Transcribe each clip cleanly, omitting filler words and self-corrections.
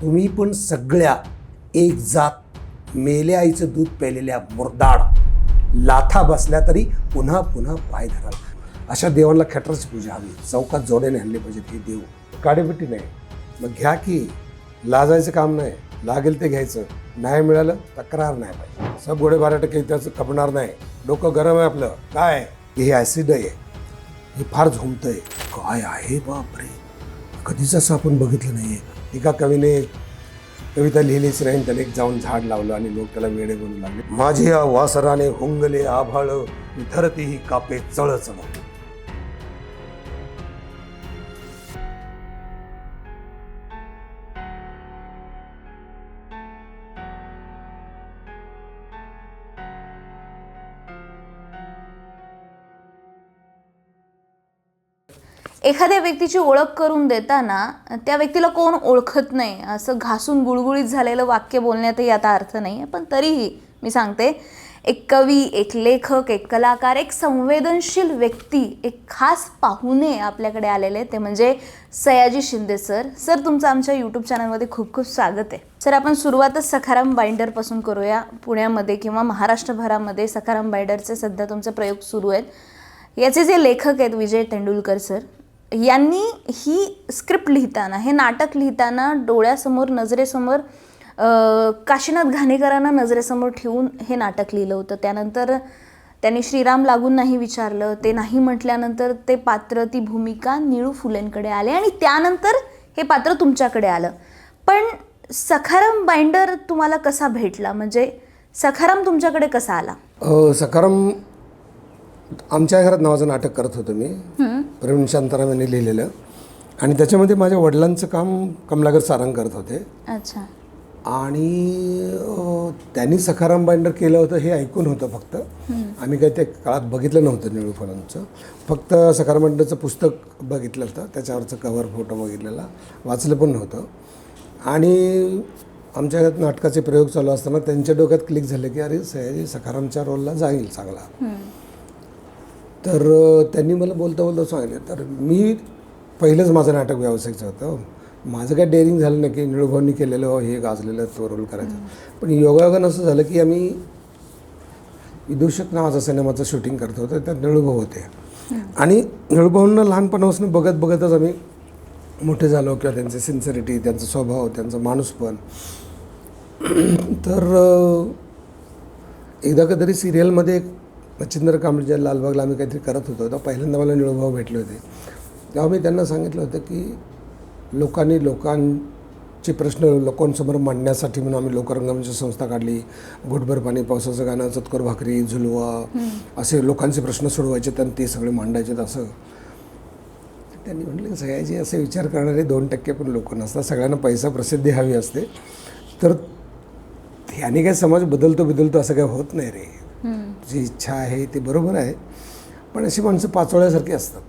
तुम्ही पण सगळ्या एक जात मेल्या आईचं दूध प्यायलेल्या मुरदाड लाथा बसल्या तरी पुन्हा पुन्हा पाय धराल. अशा देवांना खेटरची पूजा हवी. चौकात जोड्याने आणले पाहिजेत हे देव. काडेपिटी नाही, मग घ्या की. लाजायचं काम नाही, लागेल ते घ्यायचं. नाही मिळालं तक्रार नाही पाहिजे. सब गोडे 12% त्याचं खपणार नाही. डोकं गरम आहे आपलं. काय हे ॲसिड आहे, हे फार झोंबतंय. काय आहे बापरे, कधीच असं आपण बघितलं नाही आहे. एका कवीने कविता लिहिलीच नाही, त्याने एक जाऊन झाड लावलं आणि लोक त्याला वेडे बनू लागले. माझे या वासराने हुंगले आभाळ, धरती ही कापे चळचळ. एखाद्या व्यक्तीची ओळख करून देताना त्या व्यक्तीला कोण ओळखत नाही असं घासून गुळगुळीत झालेलं वाक्य बोलण्यातही आता अर्थ नाही. पण तरीही मी सांगते, एक कवी, एक लेखक, एक कलाकार, एक संवेदनशील व्यक्ती, एक खास पाहुणे आपल्याकडे आलेले, ते म्हणजे सयाजी शिंदे सर. सर, तुमचं आमच्या यूट्यूब चॅनलमध्ये खूप खूप स्वागत आहे. सर, आपण सुरुवातच सखाराम बाइंडरपासून करूया. पुण्यामध्ये किंवा महाराष्ट्रभरामध्ये सखाराम बाइंडरचे सध्या तुमचे प्रयोग सुरू आहेत. याचे जे लेखक आहेत विजय तेंडुलकर सर, यांनी ही स्क्रिप्ट लिहिताना, हे नाटक लिहिताना डोळ्यासमोर, नजरेसमोर काशीनाथ घाणेकरांना नजरेसमोर ठेवून हे नाटक लिहिलं होतं. त्यानंतर त्यांनी श्रीराम लागून नाही विचारलं, ते नाही म्हटल्यानंतर ते पात्र, ती भूमिका निळू फुलेंकडे आले आणि त्यानंतर हे पात्र तुमच्याकडे आलं. पण सखाराम बाइंडर तुम्हाला कसा भेटला, म्हणजे सखाराम तुमच्याकडे कसा आला? सखाराम आमच्या घरात नावाचं नाटक करत होतो मी, प्रवीण शांताराम यांनी लिहिलेलं. आणि त्याच्यामध्ये माझ्या वडिलांचं काम कमलाकर सारंग करत होते. अच्छा. आणि त्यांनी सखाराम बाइंडर केलं होतं हे ऐकून होतं फक्त. आम्ही काही त्या काळात बघितलं नव्हतं निळू फुलांचं. फक्त सखाराम बाइंडरचं पुस्तक बघितलं होतं, त्याच्यावरचं कव्हर फोटो बघितलेला, वाचलं पण नव्हतं. आणि आमच्या घरात नाटकाचे प्रयोग चालू असताना त्यांच्या डोक्यात क्लिक झाले की अरे सयाजी सखारामच्या रोलला जाईल चांगला. तर त्यांनी मला बोलता बोलता सांगितलं. तर मी पहिलंच माझं नाटक व्यावसायिकचं होतं. माझं काय डेअरिंग झालं नाही की निळूभाऊंनी केलेलं हे गाजलेलं तो रोल करायचा. पण योगायोगानं असं झालं की आम्ही विदूषक नावाचा सिनेमाचं शूटिंग करत होतो, त्यात निळूभाऊ होते. आणि निळूभाऊंना लहानपणापासून बघत बघतच आम्ही मोठे झालो, किंवा त्यांची सिन्सिरिटी, त्यांचा स्वभाव, त्यांचा माणूसपण. तर एकदा कधीतरी सिरियलमध्ये मच्छिंद्र कांबळेच्या लालबागला आम्ही काहीतरी करत होतो, तेव्हा पहिल्यांदा मला निळूभाऊ भेटले होते. तेव्हा मी त्यांना सांगितलं होतं की लोकांचे प्रश्न लोकांसमोर मांडण्यासाठी म्हणून आम्ही लोकरंगमची संस्था काढली. घुटभर पाणी, पावसाचं गाणं, चतकोर भाकरी, झुलवा, असे लोकांचे प्रश्न सोडवायचे आणि ते सगळे मांडायचे. असं त्यांनी म्हटलं सगळ्याचे असे विचार करणारे 2% पण लोक नसतात. सगळ्यांना पैसा, प्रसिद्धी हवी असते. तर ह्याने काय समाज बदलतो असं काय होत नाही रे. जी इच्छा आहे ते बरोबर आहे, पण अशी माणसं पाचोळ्यासारखी असतात.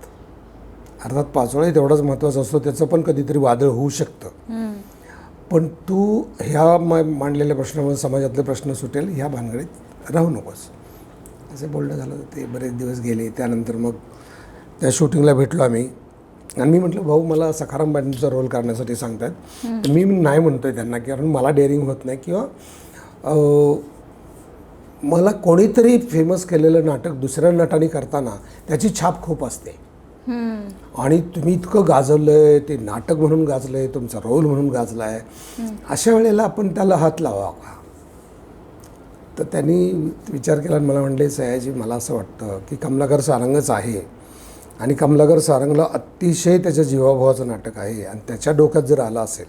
अर्थात पाचोळा तेवढाच महत्त्वाचा असतो, त्याचं पण कधीतरी वादळ होऊ शकतं. पण तू ह्या मांडलेल्या प्रश्नामुळे समाजातले प्रश्न सुटेल ह्या भानगडीत राहू नकोस, असं बोलणं झालं. ते बरेच दिवस गेले. त्यानंतर मग त्या शूटिंगला भेटलो आम्ही. आणि मी म्हटलं भाऊ मला सखाराम बाइंडरचा रोल करण्यासाठी सांगतात. मी नाही म्हणतो आहे त्यांना, कारण मला डेअरिंग होत नाही, किंवा मला कोणीतरी फेमस केलेलं नाटक दुसऱ्या नटाने करताना त्याची छाप खूप असते. आणि तुम्ही इतकं गाजवलं आहे, ते नाटक म्हणून गाजलं आहे, तुमचा रोल म्हणून गाजला आहे, अशा वेळेला आपण त्याला हात लावा का? तर त्यांनी विचार केला आणि मला म्हणले सयाजी मला असं वाटतं की कमलाकर सारंगच आहे, आणि कमलाकर सारंगला अतिशय त्याच्या जीवाभावाचं नाटक आहे, आणि त्याच्या डोक्यात जर आलं असेल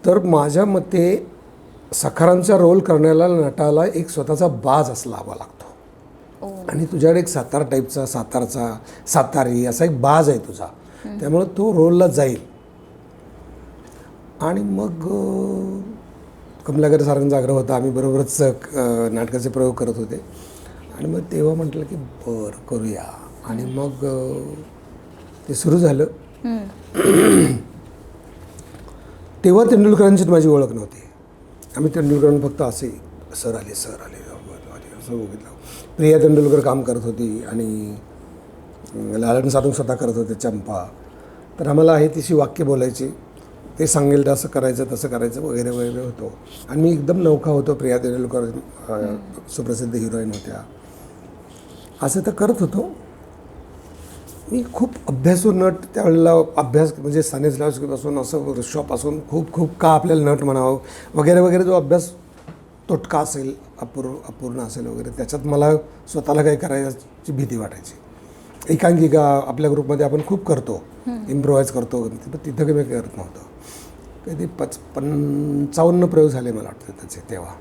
तर माझ्या मते सखारामचा रोल करण्याला नटाला एक स्वतःचा बाज असला हवा लागतो. आणि तुझ्याकडे एक सातारा टाईपचा, सातारी असा एक बाज आहे तुझा, त्यामुळं तो रोलला जाईल. आणि मग कमलाकर सारंगचा आग्रह होता, आम्ही बरोबरच नाटकाचे प्रयोग करत होते. आणि मग तेव्हा म्हटलं की बरं करूया. आणि मग ते सुरू झालं. तेव्हा तेंडुलकरांची माझी ओळख नव्हती. आम्ही तेंडुलकरांना फक्त असे सर आले असं बघितलं. प्रिया तेंडुलकर काम करत होती आणि लालन सारंग स्वतः करत होते, चंपा. तर आम्हाला आहे तशी वाक्य बोलायची. ते सांगेल असं करायचं तसं करायचं वगैरे वगैरे होतो. आणि मी एकदम नौका होतो. प्रिया तेंडुलकर सुप्रसिद्ध हिरोईन होत्या. असं तर करत होतो. मी खूप अभ्यासू नट त्यावेळेला, अभ्यास म्हणजे स्तानिस्लावस्कीपासून असं ऋषापासून खूप खूप का आपल्याला नट म्हणावं वगैरे वगैरे, जो अभ्यास तोटका असेल, अपूर्ण असेल वगैरे, त्याच्यात मला स्वतःला काही करायची भीती वाटायची. एकांकिका आपल्या ग्रुपमध्ये आपण खूप करतो, इम्प्रोवाईज करतो, पण तिथं काही मी करत नव्हतं. कधी 55 प्रयोग झाले मला वाटतं त्याचे तेव्हा.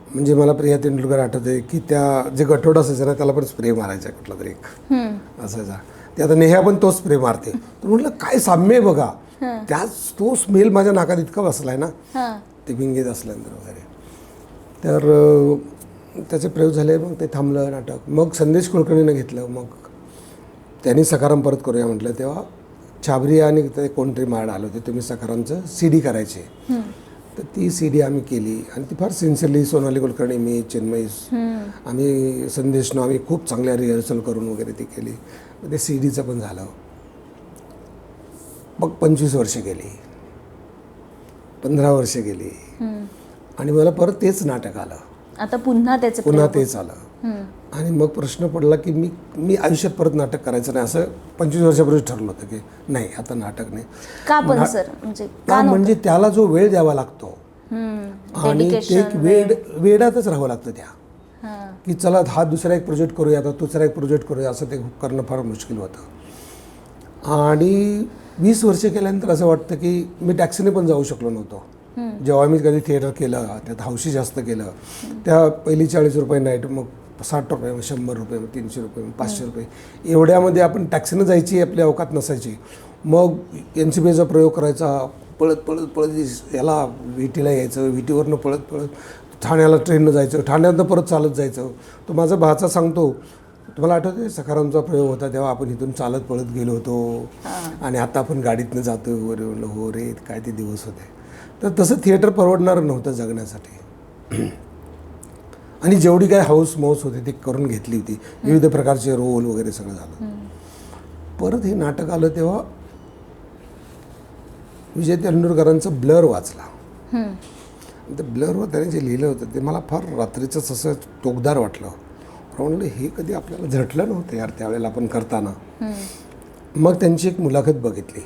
म्हणजे मला प्रिया तेंडुलकर आठवते की त्या जे गठोड असायचं ना, त्याला पण स्प्रे मारायचा कुठला तरी एक असायचा. ते आता नेहा पण तोच स्प्रे मारते. तर म्हटलं काय साम्य आहे बघा. तो स्मेल माझ्या नाकात इतका बसलाय ना, ते विंगीत असल्यानंतर वगैरे. तर त्याचे प्रयोग झाले. मग ते थांबलं नाटक. मग संदेश कुलकर्णीनं घेतलं. मग त्यांनी सखाराम परत करूया म्हटलं. तेव्हा छाबरी आणि ते कोणतरी माड आलं होते, तुम्ही सखारामचं CD करायचे. तर ती CD आम्ही केली आणि ती फार सिन्सिअरली, सोनाली कुलकर्णी, मी, चिन्मयी, आम्ही संदेशनं आम्ही खूप चांगल्या रिहर्सल करून वगैरे ती केली. ते CDचं पण झालं. मग 25 वर्ष गेली, 15 वर्ष गेली आणि मला परत तेच नाटक आलं. आता पुन्हा तेच आलं. आणि मग प्रश्न पडला की मी आयुष्यात परत नाटक करायचं नाही, असं 25 वर्षापूर्वी ठरलं होतं की नाही, आता नाटक नाही. का पण सर, म्हणजे त्याला जो वेळ द्यावा लागतो आणि ते एक वेडातच राहावं लागतं त्या, की चला हा दुसरा एक प्रोजेक्ट करूया, आता दुसरा एक प्रोजेक्ट करूया, असं ते करणं फार मुश्किल होतं. आणि 20 वर्ष केल्यानंतर असं वाटतं की मी टॅक्सीने पण जाऊ शकलो नव्हतो. जेव्हा मी कधी थिएटर केलं, त्यात हौशी जास्त केलं, त्या पहिली 40 रुपये नाईट, मग 60 रुपये, मग 100 रुपये, मग 300 रुपये, मग 500 रुपये, एवढ्यामध्ये आपण टॅक्सीनं जायची आपली अवकात नसायची. मग NCBचा प्रयोग करायचा, पळत पळत पळत याला विटीला यायचं, विटीवरनं पळत पळत ठाण्याला ट्रेननं जायचं, ठाण्यातनं परत चालत जायचं. तो माझा भाचा सांगतो, तुम्हाला आठवते सखारामचा प्रयोग होता तेव्हा आपण इथून चालत पळत गेलो होतो आणि आता आपण गाडीतनं जातो वगैरे. म्हणलं हो रे, काय ते दिवस होते. तर तसं थिएटर परवडणारं नव्हतं जगण्यासाठी. आणि जेवढी काय हाऊस मौस होती ती करून घेतली होती, विविध प्रकारचे रोल वगैरे सगळं झालं. परत हे नाटक आलं तेव्हा विजय तेंडुलकरांचं ब्लर वाचला. ते ब्लरवर त्याने जे लिहिलं होतं ते मला फार रात्रीचंच असं टोकदार वाटलं. म्हणलं हे कधी आपल्याला झटलं नव्हतं यार त्यावेळेला आपण करताना. मग त्यांची एक मुलाखत बघितली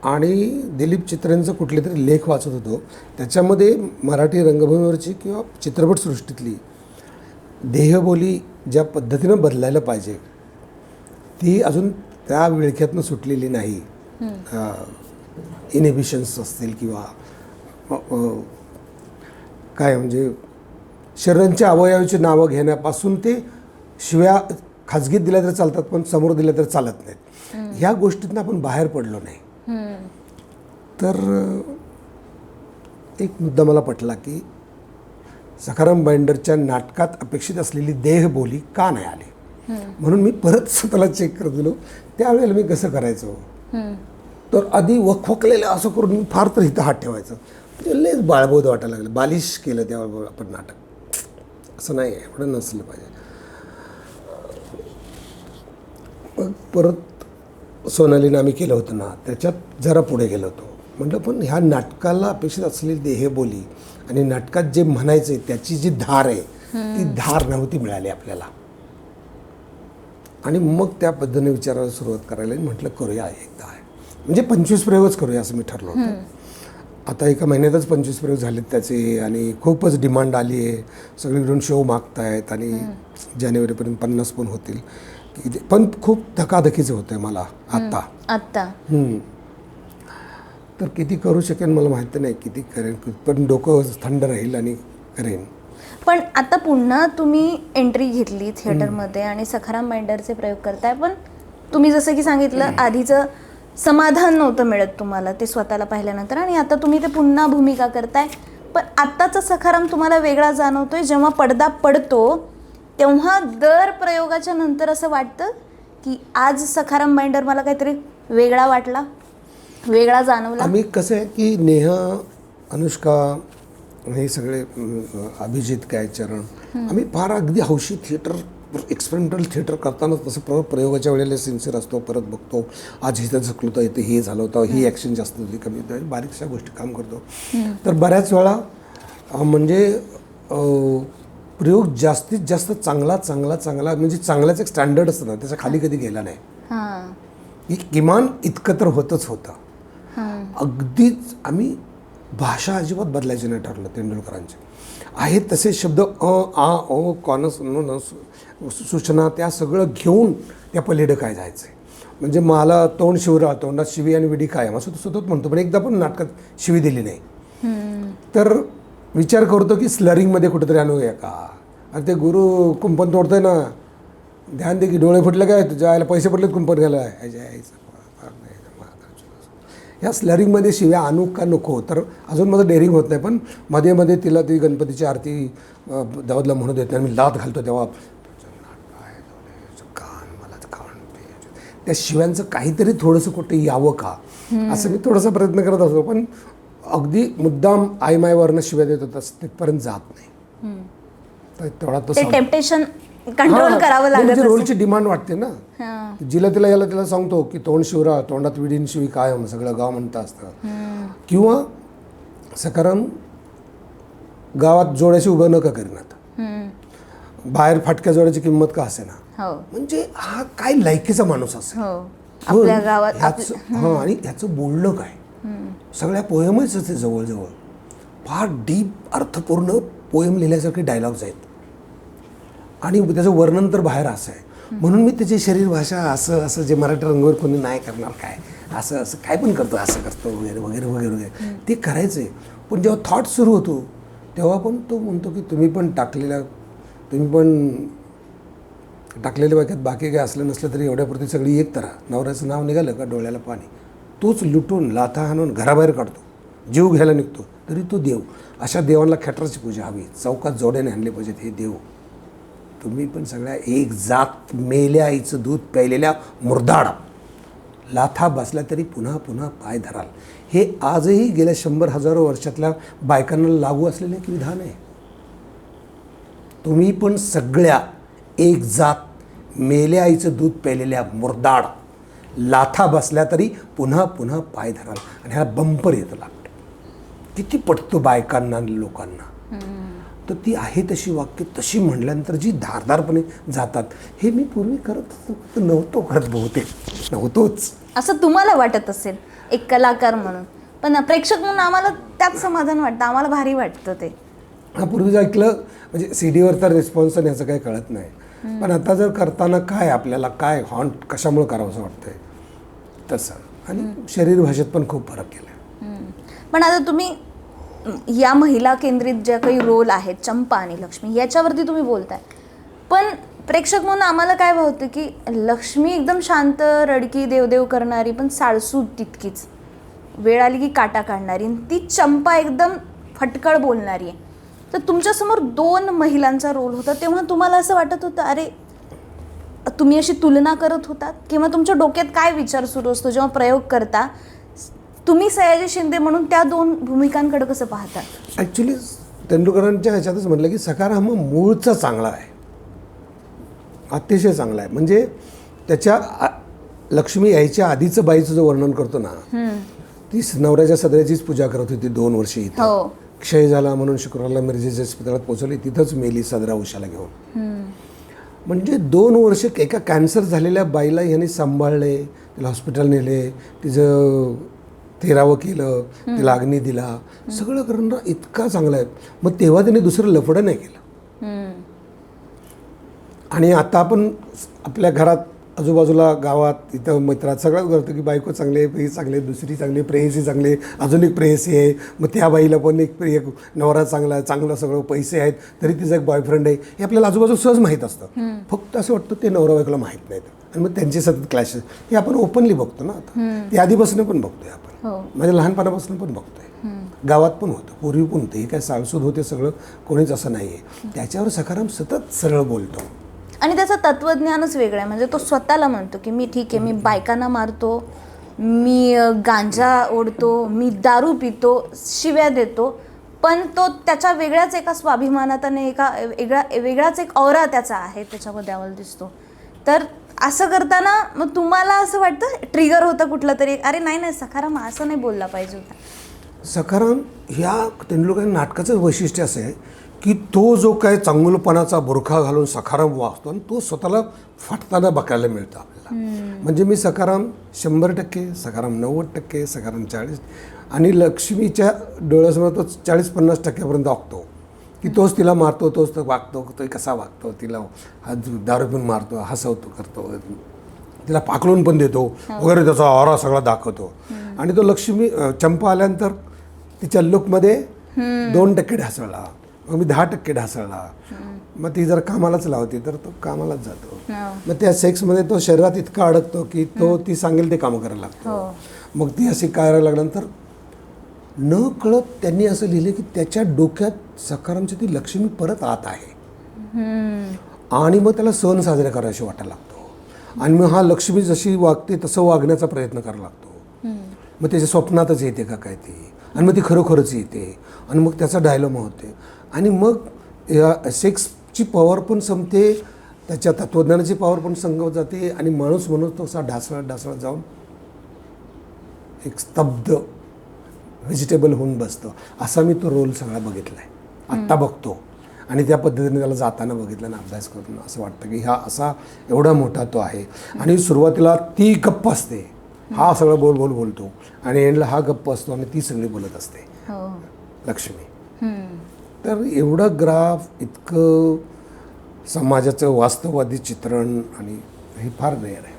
आणि दिलीप चित्रेंचं कुठले तरी लेख वाचत होतो. त्याच्यामध्ये मराठी रंगभूमीवरची किंवा चित्रपटसृष्टीतली देहबोली ज्या पद्धतीनं बदलायला पाहिजे ती अजून त्या विळख्यातनं सुटलेली नाही. इनहिबिशन्स असतील किंवा काय म्हणजे शरीरांच्या अवयवाची नावं घेण्यापासून ते शिव्या खाजगीत दिल्या तर चालतात पण समोर दिल्या तर चालत नाहीत, ह्या गोष्टीतनं आपण बाहेर पडलो नाही. तर एक मुद्दा मला पटला की सखाराम बाइंडरच्या नाटकात अपेक्षित असलेली देहबोली का नाही आली. म्हणून मी परत स्वतःला चेक करत गेलो त्यावेळेला मी कसं करायचो. तर आधी वखवकलेलं असं करून मी फार तर इथं हात ठेवायचं, लयच बाळबोध वाटायला लागलं. बालिश केलं तेव्हा आपण नाटक. असं नाही आहे, एवढं नसलं पाहिजे. मग परत सोनालीनं आम्ही केलं होतं ना, त्याच्यात जरा पुढे गेलो होतो. म्हटलं पण ह्या नाटकाला अपेक्षित असलेली देहबोली आणि नाटकात जे म्हणायचं त्याची जी धार आहे ती धार नव्हती मिळाली आपल्याला. आणि मग त्या पद्धतीने विचारायला सुरुवात करायला म्हटलं करूया एकदा, म्हणजे 25 प्रयोगच करूया असं मी ठरलो होतं. आता एका महिन्यातच 25 प्रयोग झालेत त्याचे आणि खूपच डिमांड आली आहे. सगळीकडून शो मागतायत आणि जानेवारीपर्यंत 50 पण होतील. पण खूप धकाधकीचं होतं आहे मला आत्ता. तर किती करू शकेन मला माहिती नाही, किती करेन, पण डोकं थंड राहील आणि करेन. पण आता पुन्हा तुम्ही एंट्री घेतली थिएटरमध्ये आणि सखाराम बाइंडरचे प्रयोग करताय, पण तुम्ही जसं की सांगितलं आधीचं समाधान नव्हतं मिळत तुम्हाला ते स्वतःला पाहिल्यानंतर, आणि आता तुम्ही ते पुन्हा भूमिका करताय. पण आत्ताचा सखाराम तुम्हाला वेगळा जाणवतोय. जेव्हा पडदा पडतो तेव्हा दर प्रयोगाच्या नंतर असं वाटतं की आज सखाराम बाइंडर मला काहीतरी वेगळा वाटला, वेगळा जाणवला. आम्ही कसं आहे की नेहा, अनुष्का, हे सगळे, अभिजित काय, चरण, आम्ही फार अगदी हौशी थिएटर एक्सपेरिमेंटल थिएटर करताना तसं प्रयोगाच्या वेळेला सिन्सिअर असतो, परत बघतो, आज हिथं झकलं होतं, इथे हे झालं होतं, ही ॲक्शन जास्त होती, कमी होती, बारीकशा गोष्टी काम करतो. तर बऱ्याच वेळा म्हणजे प्रयोग जास्तीत जास्त चांगला म्हणजे चांगल्याच एक स्टँडर्ड असतं ना, त्याच्या खाली कधी गेला नाही. की किमान इतकं तर होतच होतं. अगदीच आम्ही भाषा अजिबात बदलायची नाही ठरलं तेंडुलकरांचे. आहेत तसे शब्द आ ओ कॉनस सूचना त्या सगळं घेऊन त्या पलीकडे काय जायचं आहे. म्हणजे मला तोंड शिवराळ, तोंडात शिवी आणि विडी कायम असं तो सतत म्हणतो, पण एकदा पण नाटकात शिवी दिली नाही. तर विचार करतो की स्लरिंगमध्ये कुठेतरी आणूया का. आणि ते गुरु कुंपण तोडतोय ना, ध्यान दे की डोळे फुटले काय, तुझ्या आयला पैसे पडलेत कुंपण घ्यायला, ह्या स्लरिंगमध्ये शिव्या आणू का नको. तर अजून माझं डेअरिंग होत नाही, पण मध्ये मध्ये तिला ती गणपतीची आरती दावतला म्हणू देत नाही, मी लात घालतो तेव्हा त्या शिव्यांचं काहीतरी थोडंसं कुठे यावं का असं मी थोडासा प्रयत्न करत असतो. पण अगदी मुद्दाम आई मायवरनं शिव्या देत होता तिथपर्यंत जात नाही. तर तेवढा तो टेम्पटेशन कंट्रोल करावं लागत. रोलची डिमांड वाटते ना, जिला तिला सांगतो की तोंड शिवरा, तोंडात विडीन शिवी कायम, सगळं गाव म्हणतं असतं. किंवा सकाराम गावात जोड्याशी उभं नका करीनात, बाहेर फाटक्या जोड्याची किंमत का असे ना. म्हणजे हा काय लायकीचा माणूस असेल आपल्या गावात. आणि ह्याचं बोलणं काय, सगळ्या पोएमच असते जवळजवळ, फार डीप अर्थपूर्ण पोएम लिहिल्यासारखे डायलॉग्स आहेत. आणि त्याचं वर्णन तर बाहेर असं आहे. म्हणून मी त्याची शरीर भाषा असं जे मराठी रंगवर कोणी नाही करणार काय, असं काय पण करतो, असं करतो वगैरे वगैरे वगैरे वगैरे ते करायचं आहे. पण जेव्हा थॉट सुरू होतो तेव्हा पण तो म्हणतो की तुम्ही पण टाकलेल्या वाक्यात बाकी काय असलं नसलं तरी एवढ्यापुरती सगळी एक तर नवऱ्याचं नाव निघालं का डोळ्याला पाणी, तोच लुटून लाथा हाणून घराबाहेर काढतो, जीव घ्यायला निघतो तरी तो देव. अशा देवांना खेटराची पूजा हवी, चौकात जोड्याने आणले पाहिजेत हे देव. तुम्ही पण सगळ्या एक जात, मेल्या आईचं दूध प्यायलेल्या मुर्दाड, लाथा बसल्या तरी पुन्हा पुन्हा पाय धराल. हे आजही गेल्या 100,000 वर्षातल्या बायकांना लागू असलेलं एक विधान आहे. तुम्ही पण सगळ्या एक जात, मेल्या आईचं दूध प्यायलेल्या मुर्दाड, लाथा बसल्या तरी पुन्हा पुन्हा पाय धराल. आणि ह्याला बंपर येतं लागतं. किती पटतं बायकांना लोकांना. तर ती आहे तशी वाक्य तशी म्हणल्यानंतर जी धारदारपणे जातात, हे मी पूर्वी करत नव्हतो करत, बहुतेक नव्हतोच असं तुम्हाला वाटत असेल एक कलाकार म्हणून. पण प्रेक्षक म्हणून आम्हाला त्यात समाधान वाटतं, आम्हाला भारी वाटतं ते. हा पूर्वीच ऐकलं म्हणजे सीडीवर तर रिस्पॉन्स आणि याचं काही कळत नाही. पण आता जर करताना काय आपल्याला काय हॉन्ट कशामुळे करावं असं वाटतंय तसं. आणि शरीर भाषेत पण खूप फरक केला. पण आता तुम्ही या महिला केंद्रित ज्या काही रोल आहेत, चंपा आणि लक्ष्मी, याच्यावरती तुम्ही बोलताय. पण प्रेक्षक म्हणून आम्हाला काय भावतं की लक्ष्मी एकदम शांत, रडकी, देवदेव करणारी, पण साळसूद तितकीच, वेळ आली की काटा काढणारी. ती चंपा एकदम फटकळ बोलणारी आहे. तर तुमच्यासमोर 2 महिलांचा रोल होता, तेव्हा तुम्हाला असं वाटत होतं अरे तुम्ही अशी तुलना करत होतात, किंवा तुमच्या डोक्यात काय विचार सुरू असतो जेव्हा प्रयोग करता? तुम्ही सयाजी शिंदे म्हणून त्या 2 भूमिकांकडे कसं पाहता? ॲक्च्युली तेंडुलकरांच्या ह्याच्यातच म्हटलं की सकाराम मूळचा चांगला आहे, अतिशय चांगला आहे. म्हणजे त्याच्या लक्ष्मी यायच्या आधीचं बाईचं जो वर्णन करतो ना, ती नवऱ्याच्या सदऱ्याचीच पूजा करत होती 2 वर्षे इथं. क्षय झाला म्हणून शुक्रवारला मिरजेच्या इस्पितळात पोहोचवली, तिथंच मेली सदरा उशाला घेऊन. म्हणजे 2 वर्ष एका कॅन्सर झालेल्या बाईला ह्यांनी सांभाळले, तिला हॉस्पिटल नेले, तिचं 13वं केलं, तिला अग्नी दिला, सगळं करणं इतका चांगला आहे. मग तेव्हा त्यांनी दुसरं लफडं नाही केलं. आणि आता आपण आपल्या घरात आजूबाजूला गावात इथं मित्रात सगळं करतो की बायको चांगली आहे, प्रेयसी चांगली आहे, दुसरी चांगली आहे, प्रेयसी चांगली आहे, अजून एक प्रेयसी आहे, मग त्या बाईला पण एक नवरा चांगला आहे, चांगलं सगळं पैसे आहेत, तरी तिचा एक बॉयफ्रेंड आहे, हे आपल्याला आजूबाजू सहज माहीत असतं. फक्त असं वाटतं ते नवरा बायकोला माहीत नाहीत आणि मग त्यांचे सतत क्लॅशेस हे आपण ओपनली बघतो ना. आता ते आधीपासून पण बघतोय आपण, म्हणजे लहानपणापासून पण बघतोय, गावात पण होतं, पूर्वी पण होतं. हे काय साळसूद होते सगळं, कोणीच असं नाही आहे. त्याच्यावर सकाराम सतत सरळ बोलतो. आणि त्याचं तत्वज्ञानच वेगळं आहे. म्हणजे तो स्वतःला म्हणतो की मी ठीक आहे, मी बायकांना मारतो, मी गांजा ओढतो, मी दारू पितो, शिव्या देतो, पण तो त्याच्या वेगळ्याच एका स्वाभिमानाने एका वेगळाच एक ऑरा त्याचा आहे त्याच्यामध्ये आम्हाला दिसतो. तर असं करताना मग तुम्हाला असं वाटतं ट्रिगर होतं कुठलं तरी, अरे नाही सखाराम असं नाही बोलला पाहिजे होता? सखाराम ह्या तेंडुलकर नाटकाचं वैशिष्ट्य असं आहे की तो जो काय चांगुलपणाचा बुरखा घालून सखाराम वागतो आणि तो स्वतःला फाटताना बघायला मिळतं आपल्याला. म्हणजे मी सखाराम 100%, सखाराम 90%, सखाराम 40%, आणि लक्ष्मीच्या डोळ्यासमोर तो 40-50% वागतो की तोच तिला मारतो, तोच तो वागतो, तो कसा वागतो, तिला दारू पिऊन मारतो, हसवतो, करतो, तिला पाकळून पण देतो वगैरे, त्याचा ऑरा सगळा दाखवतो. आणि तो लक्ष्मी चंपा आल्यानंतर तिच्या लुकमध्ये 2% ढासळला, मग मी 10% ढासळला, मग ती जर कामालाच लावते तर तो कामालाच जातो. मग त्या सेक्समध्ये तो शरीरात इतका अडकतो की तो ती सांगेल ते कामं करायला लागतो. मग ती अशी करायला लागल्यानंतर न कळत त्यांनी असं लिहिलं की त्याच्या डोक्यात सखारामची ती लक्ष्मी परत आत आहे आणि मग त्याला सण साजरे करायचे वाटायला लागतो. आणि मग हा लक्ष्मी जशी वागते तसं वागण्याचा प्रयत्न करायला लागतो. मग त्याच्या स्वप्नातच येते का काय ती, आणि मग ती खरोखरच येते, आणि मग त्याचा डायलॉमा होते. आणि मग या सेक्सची पॉवर पण संपते, त्याच्या तत्त्वज्ञानाची पॉवर पण संगत जाते, आणि माणूस तो असा ढासळत जाऊन एक स्तब्ध व्हेजिटेबल होऊन बसतो. असा मी तो रोल सगळा बघितला आहे, आत्ता बघतो, आणि त्या पद्धतीने त्याला जाताना बघितलं ना अभ्यास करून असं वाटतं की हा असा एवढा मोठा तो आहे. आणि सुरुवातीला ती गप्प असते, हा सगळं बोलतो, आणि एंडला हा गप्प असतो आणि ती सगळी बोलत असते लक्ष्मी. तर एवढं ग्राफ, इतकं समाजाचं वास्तववादी चित्रण, आणि हे फार रेअर आहे.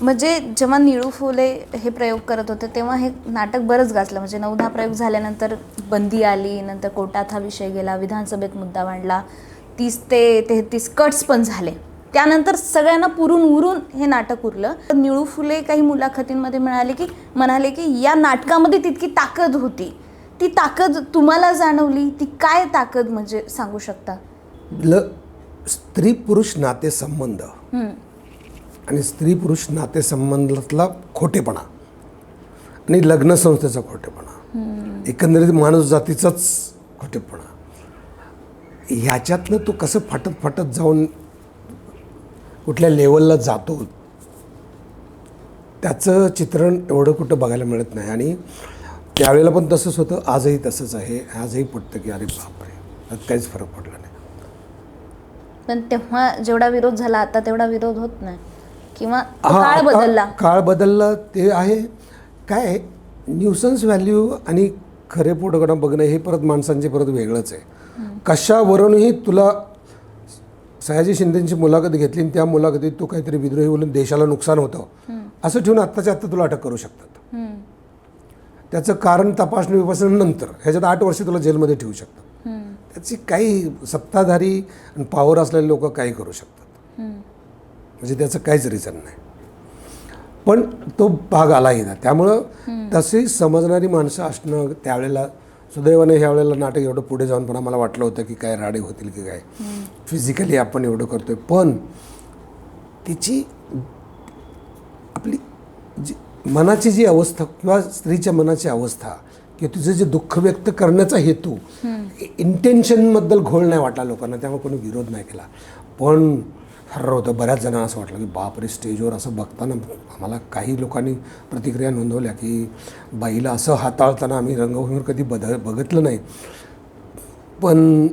म्हणजे जेव्हा निळू फुले हे प्रयोग करत होते तेव्हा हे नाटक बरंच गाजलं. म्हणजे 9-10 प्रयोग झाल्यानंतर बंदी आली, नंतर कोर्टात हा विषय गेला, विधानसभेत मुद्दा मांडला, 30 ते 33 कट्स पण झाले. त्यानंतर सगळ्यांना पुरून उरून हे नाटक उरलं. निळू फुले काही मुलाखतींमध्ये म्हणाले की या नाटकामध्ये तितकी ताकद होती. ती ताकद तुम्हाला जाणवली? ती काय ताकद म्हणजे सांगू शकता? स्त्री पुरुष नातेसंबंध आणि स्त्री पुरुष नातेसंबंधातला खोटेपणा आणि लग्न संस्थेचा खोटेपणा, एकंदरीत माणूस जातीचाच खोटेपणा, ह्याच्यातनं तो कसं फाटत जाऊन कुठल्या लेवलला जातो त्याचं चित्रण एवढं कुठं बघायला मिळत नाही. आणि त्यावेळेला पण तसंच होतं, आजही तसंच आहे. आजही पडतं की अरे बापरे, त्यात काहीच फरक पडला नाही. पण तेव्हा जेवढा विरोध झाला आता तेवढा विरोध होत नाही, किंवा काळ बदलला ते आहे. काय न्यूसन्स व्हॅल्यू आणि खरे फोटोग्राफ बघणं हे परत माणसांचे परत वेगळंच आहे. कशावरूनही तुला सयाजी शिंदेची मुलाखत घेतली आणि त्या मुलाखतीत तू काहीतरी विद्रोही बोलून देशाला नुकसान होतं असं ठेवून आत्ताच्या आत्ता तुला अटक करू शकतात. त्याचं कारण तपासणी विभासनानंतर ह्याच्यात 8 वर्ष तुला जेलमध्ये ठेवू शकतात. त्याची काही सत्ताधारी आणि पॉवर असलेले लोक काही करू शकतात, म्हणजे त्याचं काहीच रिझन नाही. पण तो भाग आलाही ना, त्यामुळं तशी समजणारी माणसं असणं त्यावेळेला, सुदैवाने ह्या वेळेला नाटक एवढं पुढे जाऊन पण आम्हाला वाटलं होतं की काय राडे होतील की काय, फिजिकली आपण एवढं करतोय, पण तिची आपली मनाची जी अवस्था किंवा स्त्रीच्या मनाची अवस्था किंवा तुझं जे दुःख व्यक्त करण्याचा हेतू, इंटेन्शनबद्दल घोळ नाही वाटला लोकांना, त्यामुळे कोणी विरोध नाही केला. पण ठरलं होतं, बऱ्याच जणांना असं वाटलं की बापरे, स्टेजवर असं बघताना आम्हाला काही लोकांनी प्रतिक्रिया नोंदवल्या की बाईला असं हाताळताना आम्ही रंगभूमीवर कधी बघितलं नाही, पण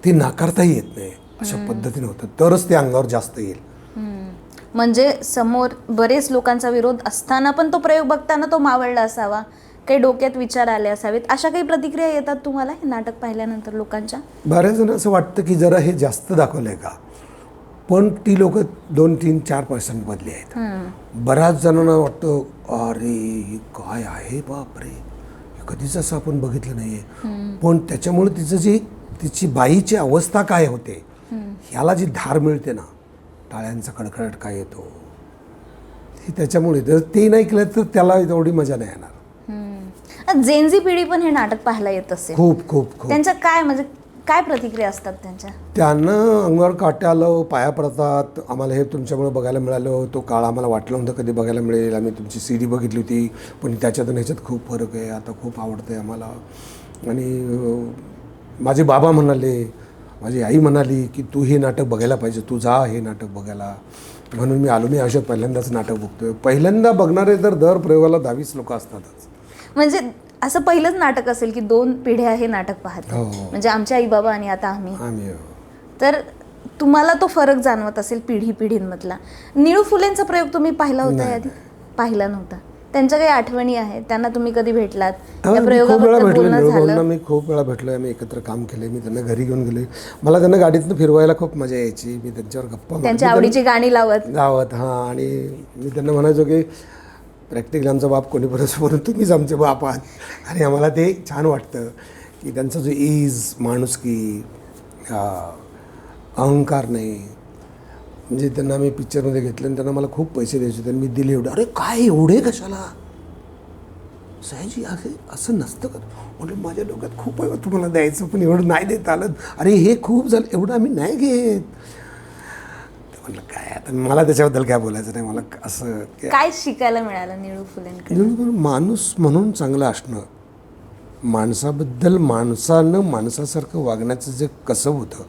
ती नाकारताही येत नाही अशा पद्धतीने होतं, तरच ते अंगावर जास्त येईल. म्हणजे समोर बरेच लोकांचा विरोध असताना पण तो प्रयोग बघताना तो मावळला असावा, काही डोक्यात विचार आले असावेत, अशा काही प्रतिक्रिया येतात तुम्हाला हे नाटक पाहिल्यानंतर लोकांच्या? बऱ्याच जण असं वाटतं की जरा हे जास्त दाखवलंय का, पण ती लोक 2-3-4% मधली आहेत. बऱ्याच जणांना वाटतं अरे काय आहे बापरे, कधीच असं आपण बघितलं नाहीये. पण त्याच्यामुळे तिची बाईची अवस्था काय होते ह्याला जी धार मिळते ना, टाळ्यांचा कडकडाट काय येतो, त्याच्यामुळे जर ते नाही केलं तर त्याला एवढी मजा नाही येणार. जेनझी पिढी पण हे नाटक पाहायला येत असेल, खूप खूप खूप. त्यांच्या काय म्हणजे काय प्रतिक्रिया असतात त्यांच्या? त्यांना अंगावर काट्या आलं, पाया पडतात, आम्हाला हे तुमच्यामुळे बघायला मिळालं, तो काळ आम्हाला वाटलं नव्हतं कधी बघायला मिळेल, आम्ही तुमची CD बघितली होती पण त्याच्यातून ह्याच्यात खूप फरक आहे, आता खूप आवडतं आहे आम्हाला, आणि माझे बाबा म्हणाले, माझी आई म्हणाली की तू हे नाटक बघायला पाहिजे, तू जा हे नाटक बघायला. म्हणून मी आलो. मी आयुष्यात पहिल्यांदाच नाटक बघतोय. पहिल्यांदा बघणारे तर दर प्रयोगाला 10-20 लोक असतातच. म्हणजे असं पहिलंच नाटक असेल की 2 पिढ्या हे नाटक पाहतात. हो. म्हणजे आमचे आई बाबा आणि आता आम्ही. आम्ही तर तुम्हाला तो फरक जाणवत असेल पिढीमधला. निळू फुलेंचा प्रयोग तुम्ही पाहिला होता नाही, आधी? पाहिला नव्हता. त्यांच्या काही आठवणी आहेत? त्यांना तुम्ही कधी भेटलात? त्या खूप वेळा प्रयोगाबद्दल भेटलो. बोलणं निळूभाऊंना झालं? मी खूप वेळा भेटलो. आम्ही एकत्र काम केले. मी त्यांना घरी घेऊन गेले. मला त्यांना गाडीतनं फिरवायला खूप मजा यायची. मी त्यांच्यावर गप्पा त्यांच्या आवडीची गाणी लावत गावात. हां. आणि मी त्यांना म्हणायचो की प्रॅक्टिकली आमचा बाप कोणी परंतु तुम्हीच आमचे बाप आहात. आणि आम्हाला ते छान वाटतं की त्यांचा जो ईज, माणुसकी, अहंकार नाही. म्हणजे त्यांना मी पिक्चरमध्ये घेतलं आणि त्यांना मला खूप पैसे द्यायचे. त्यांनी मी दिले एवढे. अरे काय एवढे कशाला सयाजी, असं नसतं का? म्हटलं माझ्या डोक्यात खूप आहे तुम्हाला द्यायचं, पण एवढं नाही देत आलं. अरे हे खूप झालं, एवढं आम्ही नाही घेत. म्हटलं काय आता मला त्याच्याबद्दल काय बोलायचं नाही. मला असं काय शिकायला मिळालं निळू फुलेंकडे? माणूस म्हणून चांगलं असणं, माणसाबद्दल माणसानं माणसासारखं वागण्याचं जे कसब होतं.